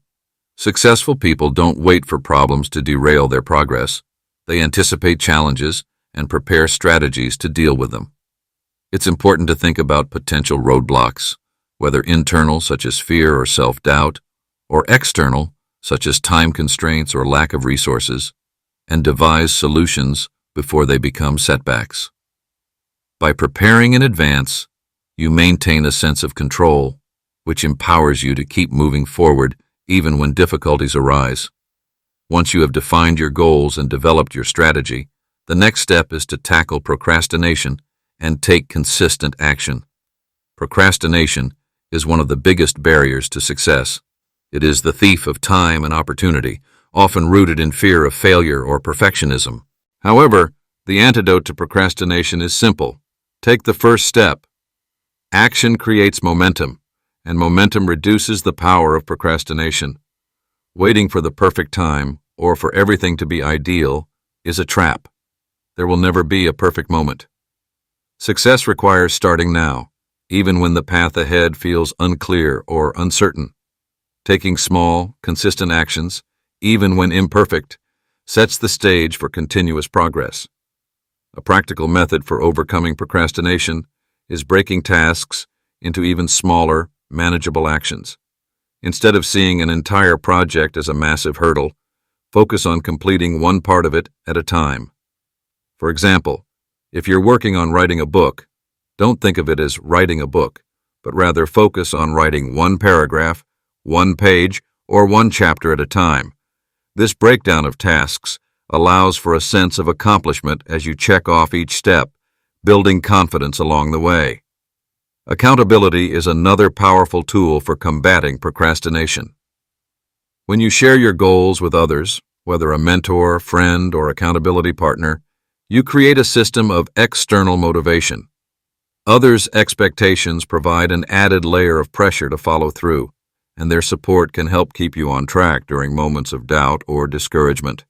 [SPEAKER 1] Successful people don't wait for problems to derail their progress. They anticipate challenges and prepare strategies to deal with them. It's important to think about potential roadblocks, whether internal, such as fear or self-doubt, or external, such as time constraints or lack of resources, and devise solutions before they become setbacks. By preparing in advance, you maintain a sense of control, which empowers you to keep moving forward even when difficulties arise. Once you have defined your goals and developed your strategy, the next step is to tackle procrastination and take consistent action. Procrastination is one of the biggest barriers to success. It is the thief of time and opportunity, often rooted in fear of failure or perfectionism. However, the antidote to procrastination is simple. Take the first step. Action creates momentum, and momentum reduces the power of procrastination. Waiting for the perfect time or for everything to be ideal is a trap. There will never be a perfect moment. Success requires starting now, even when the path ahead feels unclear or uncertain. Taking small, consistent actions, even when imperfect, sets the stage for continuous progress. A practical method for overcoming procrastination is breaking tasks into even smaller, manageable actions. Instead of seeing an entire project as a massive hurdle, focus on completing one part of it at a time. For example, if you're working on writing a book, don't think of it as writing a book, but rather focus on writing one paragraph, one page, or one chapter at a time. This breakdown of tasks allows for a sense of accomplishment as you check off each step, building confidence along the way. Accountability is another powerful tool for combating procrastination. When you share your goals with others, whether a mentor, friend, or accountability partner, you create a system of external motivation. Others' expectations provide an added layer of pressure to follow through, and their support can help keep you on track during moments of doubt or discouragement.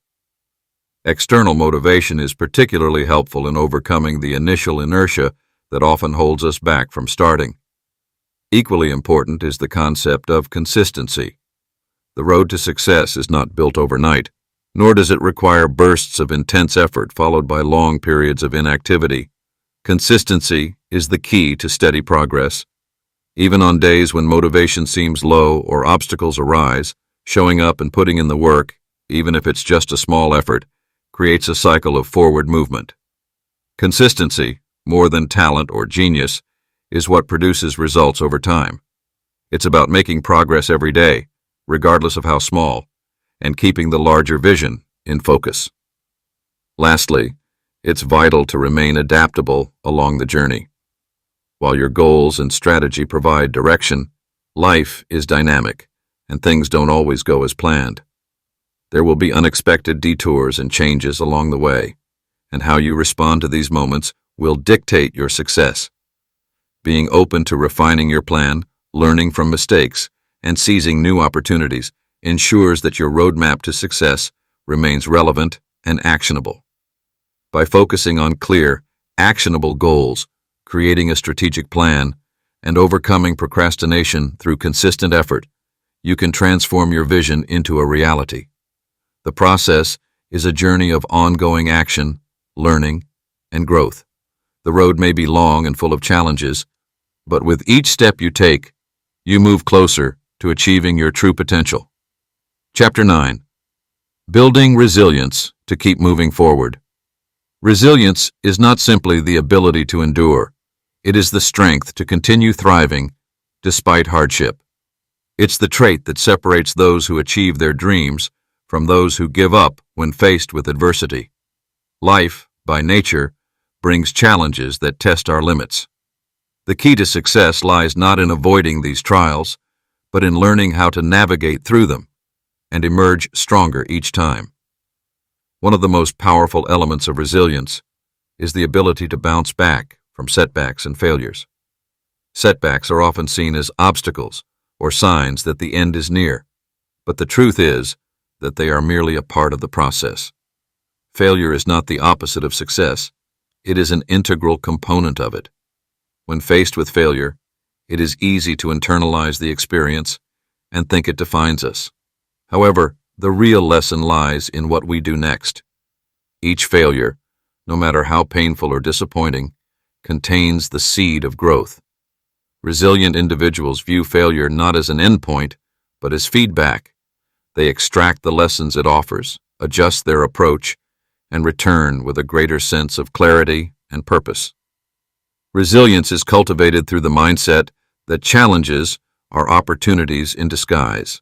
[SPEAKER 1] External motivation is particularly helpful in overcoming the initial inertia that often holds us back from starting. Equally important is the concept of consistency. The road to success is not built overnight, nor does it require bursts of intense effort followed by long periods of inactivity. Consistency is the key to steady progress. Even on days when motivation seems low or obstacles arise, showing up and putting in the work, even if it's just a small effort, creates a cycle of forward movement. Consistency, more than talent or genius, is what produces results over time. It's about making progress every day, regardless of how small, and keeping the larger vision in focus. Lastly, it's vital to remain adaptable along the journey. While your goals and strategy provide direction, life is dynamic, and things don't always go as planned. There will be unexpected detours and changes along the way, and how you respond to these moments will dictate your success. Being open to refining your plan, learning from mistakes, and seizing new opportunities ensures that your roadmap to success remains relevant and actionable. By focusing on clear, actionable goals, creating a strategic plan, and overcoming procrastination through consistent effort, you can transform your vision into a reality. The process is a journey of ongoing action, learning, and growth. The road may be long and full of challenges, but with each step you take, you move closer to achieving your true potential. Chapter 9. Building resilience to keep moving forward. Resilience is not simply the ability to endure. It is the strength to continue thriving despite hardship. It's the trait that separates those who achieve their dreams from those who give up when faced with adversity. Life, by nature, brings challenges that test our limits. The key to success lies not in avoiding these trials, but in learning how to navigate through them and emerge stronger each time. One of the most powerful elements of resilience is the ability to bounce back from setbacks and failures. Setbacks are often seen as obstacles or signs that the end is near, but the truth is that they are merely a part of the process. Failure is not the opposite of success. It is an integral component of it. When faced with failure, it is easy to internalize the experience and think it defines us. However, the real lesson lies in what we do next. Each failure, no matter how painful or disappointing, contains the seed of growth. Resilient individuals view failure not as an endpoint, but as feedback. They extract the lessons it offers, adjust their approach, and return with a greater sense of clarity and purpose. Resilience is cultivated through the mindset that challenges are opportunities in disguise.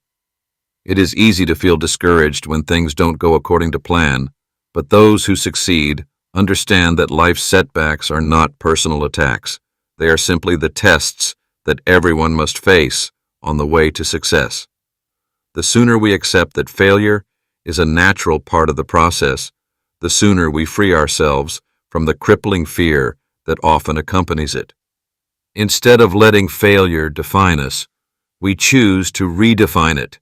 [SPEAKER 1] It is easy to feel discouraged when things don't go according to plan, but those who succeed understand that life's setbacks are not personal attacks. They are simply the tests that everyone must face on the way to success. The sooner we accept that failure is a natural part of the process, the sooner we free ourselves from the crippling fear that often accompanies it. Instead of letting failure define us, we choose to redefine it,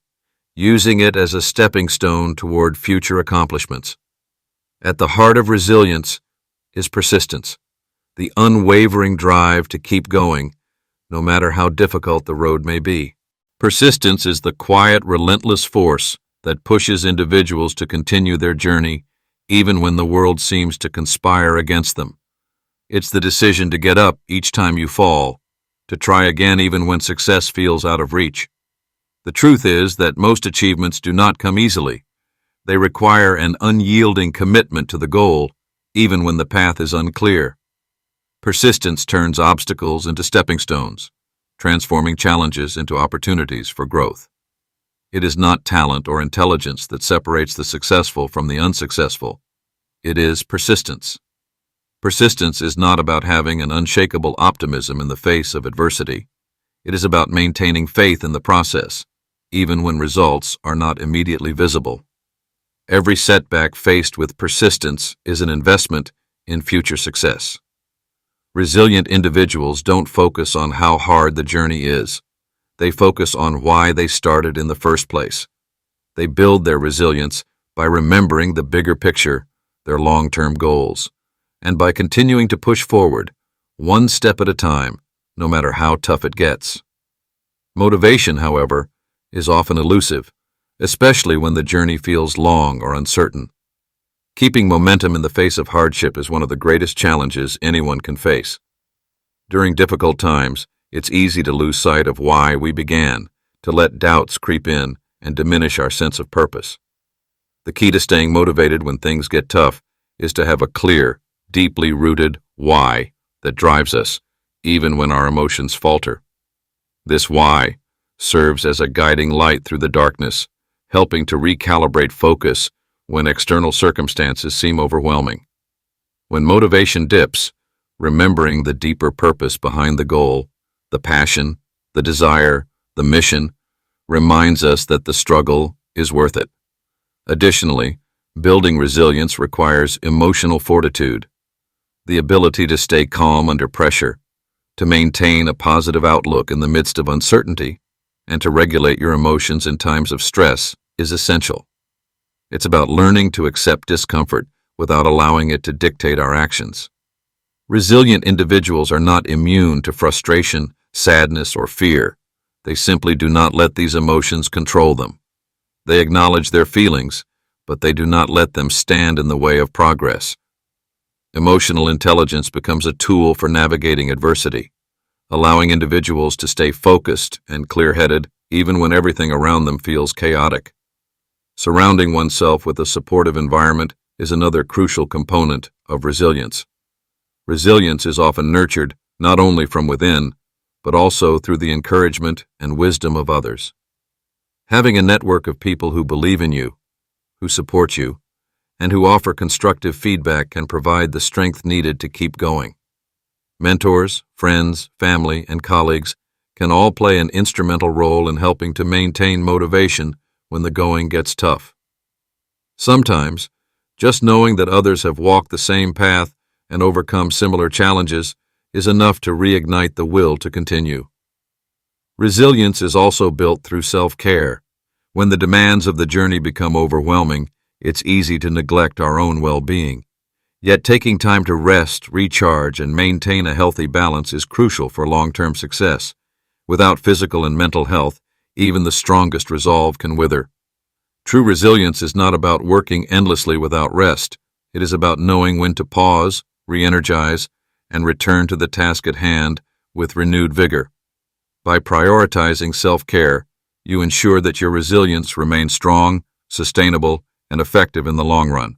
[SPEAKER 1] using it as a stepping stone toward future accomplishments. At the heart of resilience is persistence, the unwavering drive to keep going, no matter how difficult the road may be. Persistence is the quiet, relentless force that pushes individuals to continue their journey even when the world seems to conspire against them. It's the decision to get up each time you fall, to try again even when success feels out of reach. The truth is that most achievements do not come easily. They require an unyielding commitment to the goal, even when the path is unclear. Persistence turns obstacles into stepping stones, transforming challenges into opportunities for growth. It is not talent or intelligence that separates the successful from the unsuccessful. It is persistence. Persistence is not about having an unshakable optimism in the face of adversity. It is about maintaining faith in the process, even when results are not immediately visible. Every setback faced with persistence is an investment in future success. Resilient individuals don't focus on how hard the journey is. They focus on why they started in the first place. They build their resilience by remembering the bigger picture, their long-term goals, and by continuing to push forward, one step at a time, no matter how tough it gets. Motivation, however, is often elusive, especially when the journey feels long or uncertain. Keeping momentum in the face of hardship is one of the greatest challenges anyone can face. During difficult times, it's easy to lose sight of why we began, to let doubts creep in and diminish our sense of purpose. The key to staying motivated when things get tough is to have a clear, deeply rooted why that drives us, even when our emotions falter. This why serves as a guiding light through the darkness, helping to recalibrate focus when external circumstances seem overwhelming. When motivation dips, remembering the deeper purpose behind the goal, the passion, the desire, the mission, reminds us that the struggle is worth it. Additionally, building resilience requires emotional fortitude, the ability to stay calm under pressure, To maintain a positive outlook in the midst of uncertainty and to regulate your emotions in times of stress is essential. It's about learning to accept discomfort without allowing it to dictate our actions. Resilient individuals are not immune to frustration, sadness, or fear. They simply do not let these emotions control them. They acknowledge their feelings, but they do not let them stand in the way of progress. Emotional intelligence becomes a tool for navigating adversity, allowing individuals to stay focused and clear-headed even when everything around them feels chaotic. Surrounding oneself with a supportive environment is another crucial component of resilience. Resilience is often nurtured not only from within, but also through the encouragement and wisdom of others. Having a network of people who believe in you, who support you, and who offer constructive feedback can provide the strength needed to keep going. Mentors, friends, family, and colleagues can all play an instrumental role in helping to maintain motivation when the going gets tough. Sometimes, just knowing that others have walked the same path and overcome similar challenges is enough to reignite the will to continue. Resilience is also built through self-care. When the demands of the journey become overwhelming, it's easy to neglect our own well-being. Yet taking time to rest, recharge, and maintain a healthy balance is crucial for long-term success. Without physical and mental health, even the strongest resolve can wither. True resilience is not about working endlessly without rest. It is about knowing when to pause, re-energize, and return to the task at hand with renewed vigor. By prioritizing self-care, you ensure that your resilience remains strong, sustainable, and effective in the long run.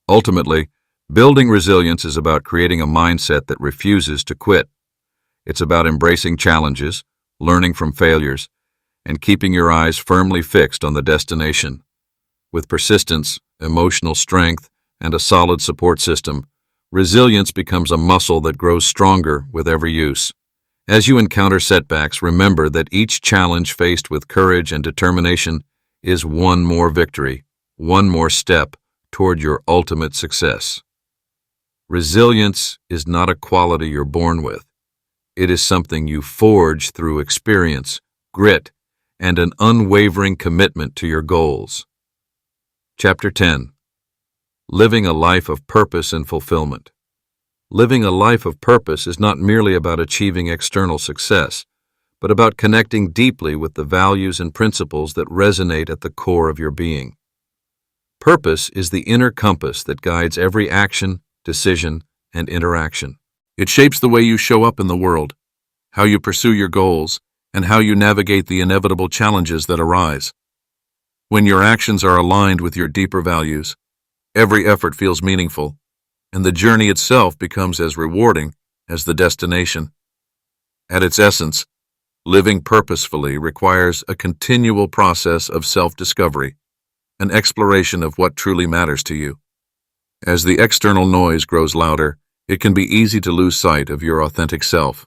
[SPEAKER 1] Ultimately, building resilience is about creating a mindset that refuses to quit. It's about embracing challenges, learning from failures, and keeping your eyes firmly fixed on the destination. With persistence, emotional strength, and a solid support system, resilience becomes a muscle that grows stronger with every use. As you encounter setbacks, remember that each challenge faced with courage and determination is one more victory, one more step toward your ultimate success. Resilience is not a quality you're born with. It is something you forge through experience, grit, and an unwavering commitment to your goals. Chapter 10. Living a life of purpose and fulfillment. Living a life of purpose is not merely about achieving external success, but about connecting deeply with the values and principles that resonate at the core of your being. Purpose is the inner compass that guides every action, decision, and interaction. It shapes the way you show up in the world, how you pursue your goals, and how you navigate the inevitable challenges that arise. When your actions are aligned with your deeper values, every effort feels meaningful, and the journey itself becomes as rewarding as the destination. At its essence, living purposefully requires a continual process of self-discovery, an exploration of what truly matters to you. As the external noise grows louder, it can be easy to lose sight of your authentic self.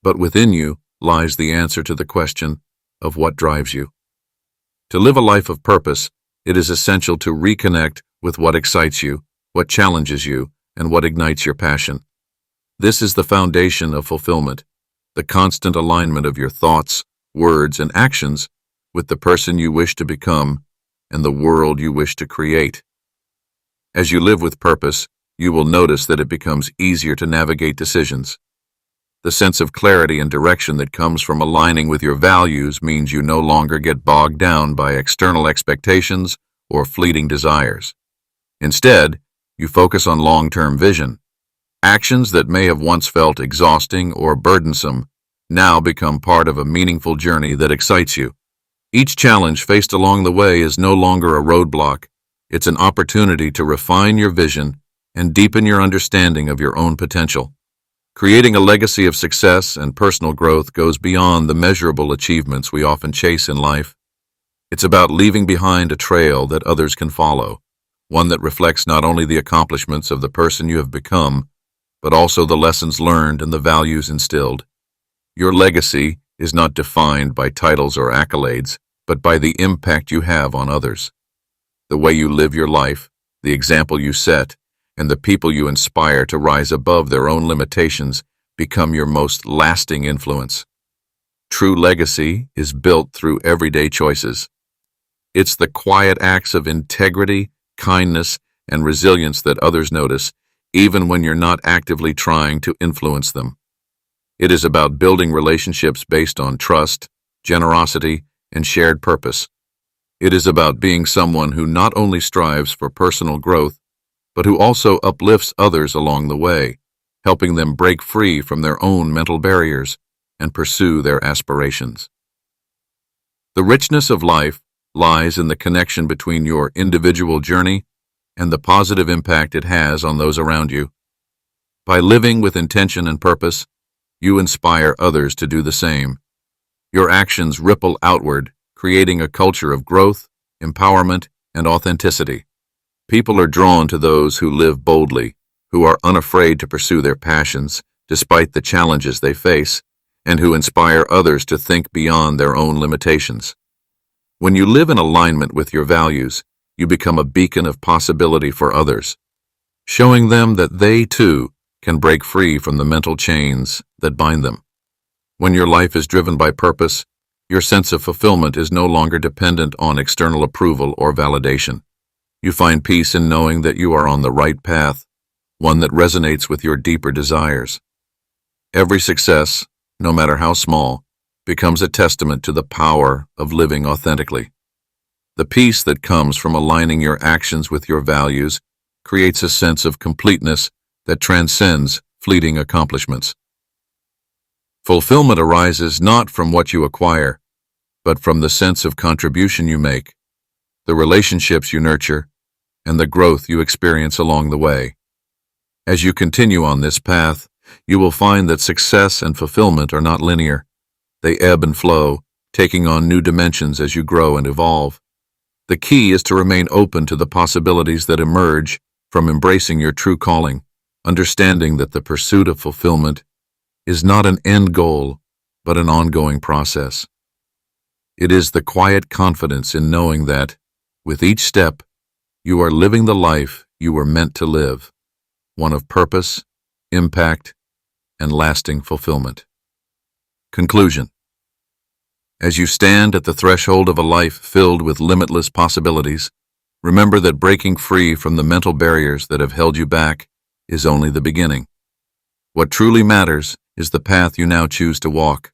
[SPEAKER 1] But within you lies the answer to the question of what drives you. To live a life of purpose, it is essential to reconnect with what excites you, what challenges you, and what ignites your passion. This is the foundation of fulfillment, the constant alignment of your thoughts, words, and actions with the person you wish to become and the world you wish to create. As you live with purpose, you will notice that it becomes easier to navigate decisions. The sense of clarity and direction that comes from aligning with your values means you no longer get bogged down by external expectations or fleeting desires. Instead, you focus on long-term vision. Actions that may have once felt exhausting or burdensome now become part of a meaningful journey that excites you. Each challenge faced along the way is no longer a roadblock. It's an opportunity to refine your vision and deepen your understanding of your own potential. Creating a legacy of success and personal growth goes beyond the measurable achievements we often chase in life. It's about leaving behind a trail that others can follow, one that reflects not only the accomplishments of the person you have become, but also the lessons learned and the values instilled. Your legacy is not defined by titles or accolades, but by the impact you have on others. The way you live your life, the example you set, and the people you inspire to rise above their own limitations become your most lasting influence. True legacy is built through everyday choices. It's the quiet acts of integrity, kindness, and resilience that others notice, even when you're not actively trying to influence them. It is about building relationships based on trust, generosity, and shared purpose. It is about being someone who not only strives for personal growth, but who also uplifts others along the way, helping them break free from their own mental barriers and pursue their aspirations. The richness of life lies in the connection between your individual journey and the positive impact it has on those around you. By living with intention and purpose, you inspire others to do the same. Your actions ripple outward, creating a culture of growth, empowerment, and authenticity. People are drawn to those who live boldly, who are unafraid to pursue their passions despite the challenges they face, and who inspire others to think beyond their own limitations. When you live in alignment with your values, you become a beacon of possibility for others, showing them that they, too, can break free from the mental chains that bind them. When your life is driven by purpose, your sense of fulfillment is no longer dependent on external approval or validation. You find peace in knowing that you are on the right path, one that resonates with your deeper desires. Every success, no matter how small, becomes a testament to the power of living authentically. The peace that comes from aligning your actions with your values creates a sense of completeness that transcends fleeting accomplishments. Fulfillment arises not from what you acquire, but from the sense of contribution you make, the relationships you nurture, and the growth you experience along the way. As you continue on this path, you will find that success and fulfillment are not linear. They ebb and flow, taking on new dimensions as you grow and evolve. The key is to remain open to the possibilities that emerge from embracing your true calling, understanding that the pursuit of fulfillment is not an end goal, but an ongoing process. It is the quiet confidence in knowing that, with each step, you are living the life you were meant to live, one of purpose, impact, and lasting fulfillment. Conclusion. As you stand at the threshold of a life filled with limitless possibilities, remember that breaking free from the mental barriers that have held you back is only the beginning. What truly matters is the path you now choose to walk.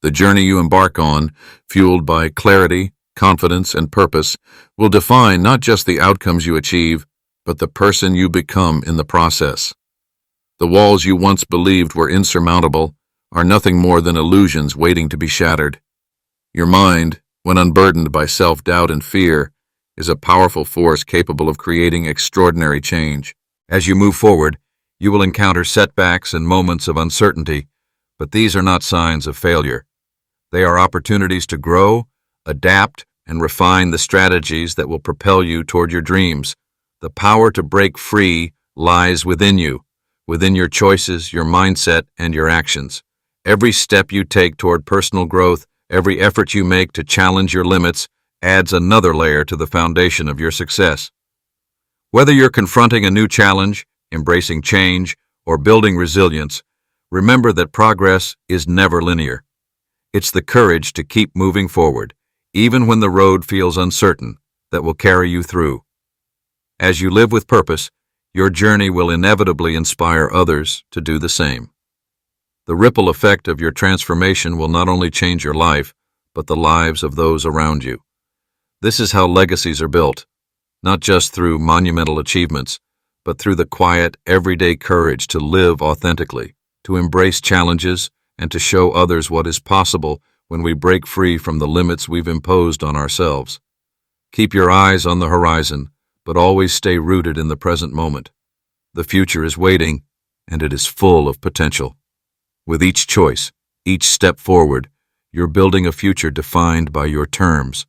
[SPEAKER 1] The journey you embark on, fueled by clarity, confidence, and purpose, will define not just the outcomes you achieve, but the person you become in the process. The walls you once believed were insurmountable are nothing more than illusions waiting to be shattered. Your mind, when unburdened by self-doubt and fear, is a powerful force capable of creating extraordinary change. As you move forward, you will encounter setbacks and moments of uncertainty, but these are not signs of failure. They are opportunities to grow, adapt, and refine the strategies that will propel you toward your dreams. The power to break free lies within you, within your choices, your mindset, and your actions. Every step you take toward personal growth, every effort you make to challenge your limits, adds another layer to the foundation of your success. Whether you're confronting a new challenge, embracing change, or building resilience, remember that progress is never linear. It's the courage to keep moving forward, even when the road feels uncertain, that will carry you through. As you live with purpose, your journey will inevitably inspire others to do the same. The ripple effect of your transformation will not only change your life, but the lives of those around you. This is how legacies are built, not just through monumental achievements, but through the quiet, everyday courage to live authentically, to embrace challenges, and to show others what is possible when we break free from the limits we've imposed on ourselves. Keep your eyes on the horizon, but always stay rooted in the present moment. The future is waiting, and it is full of potential. With each choice, each step forward, you're building a future defined by your terms,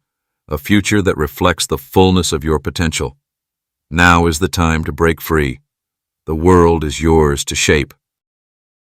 [SPEAKER 1] a future that reflects the fullness of your potential. Now is the time to break free. The world is yours to shape.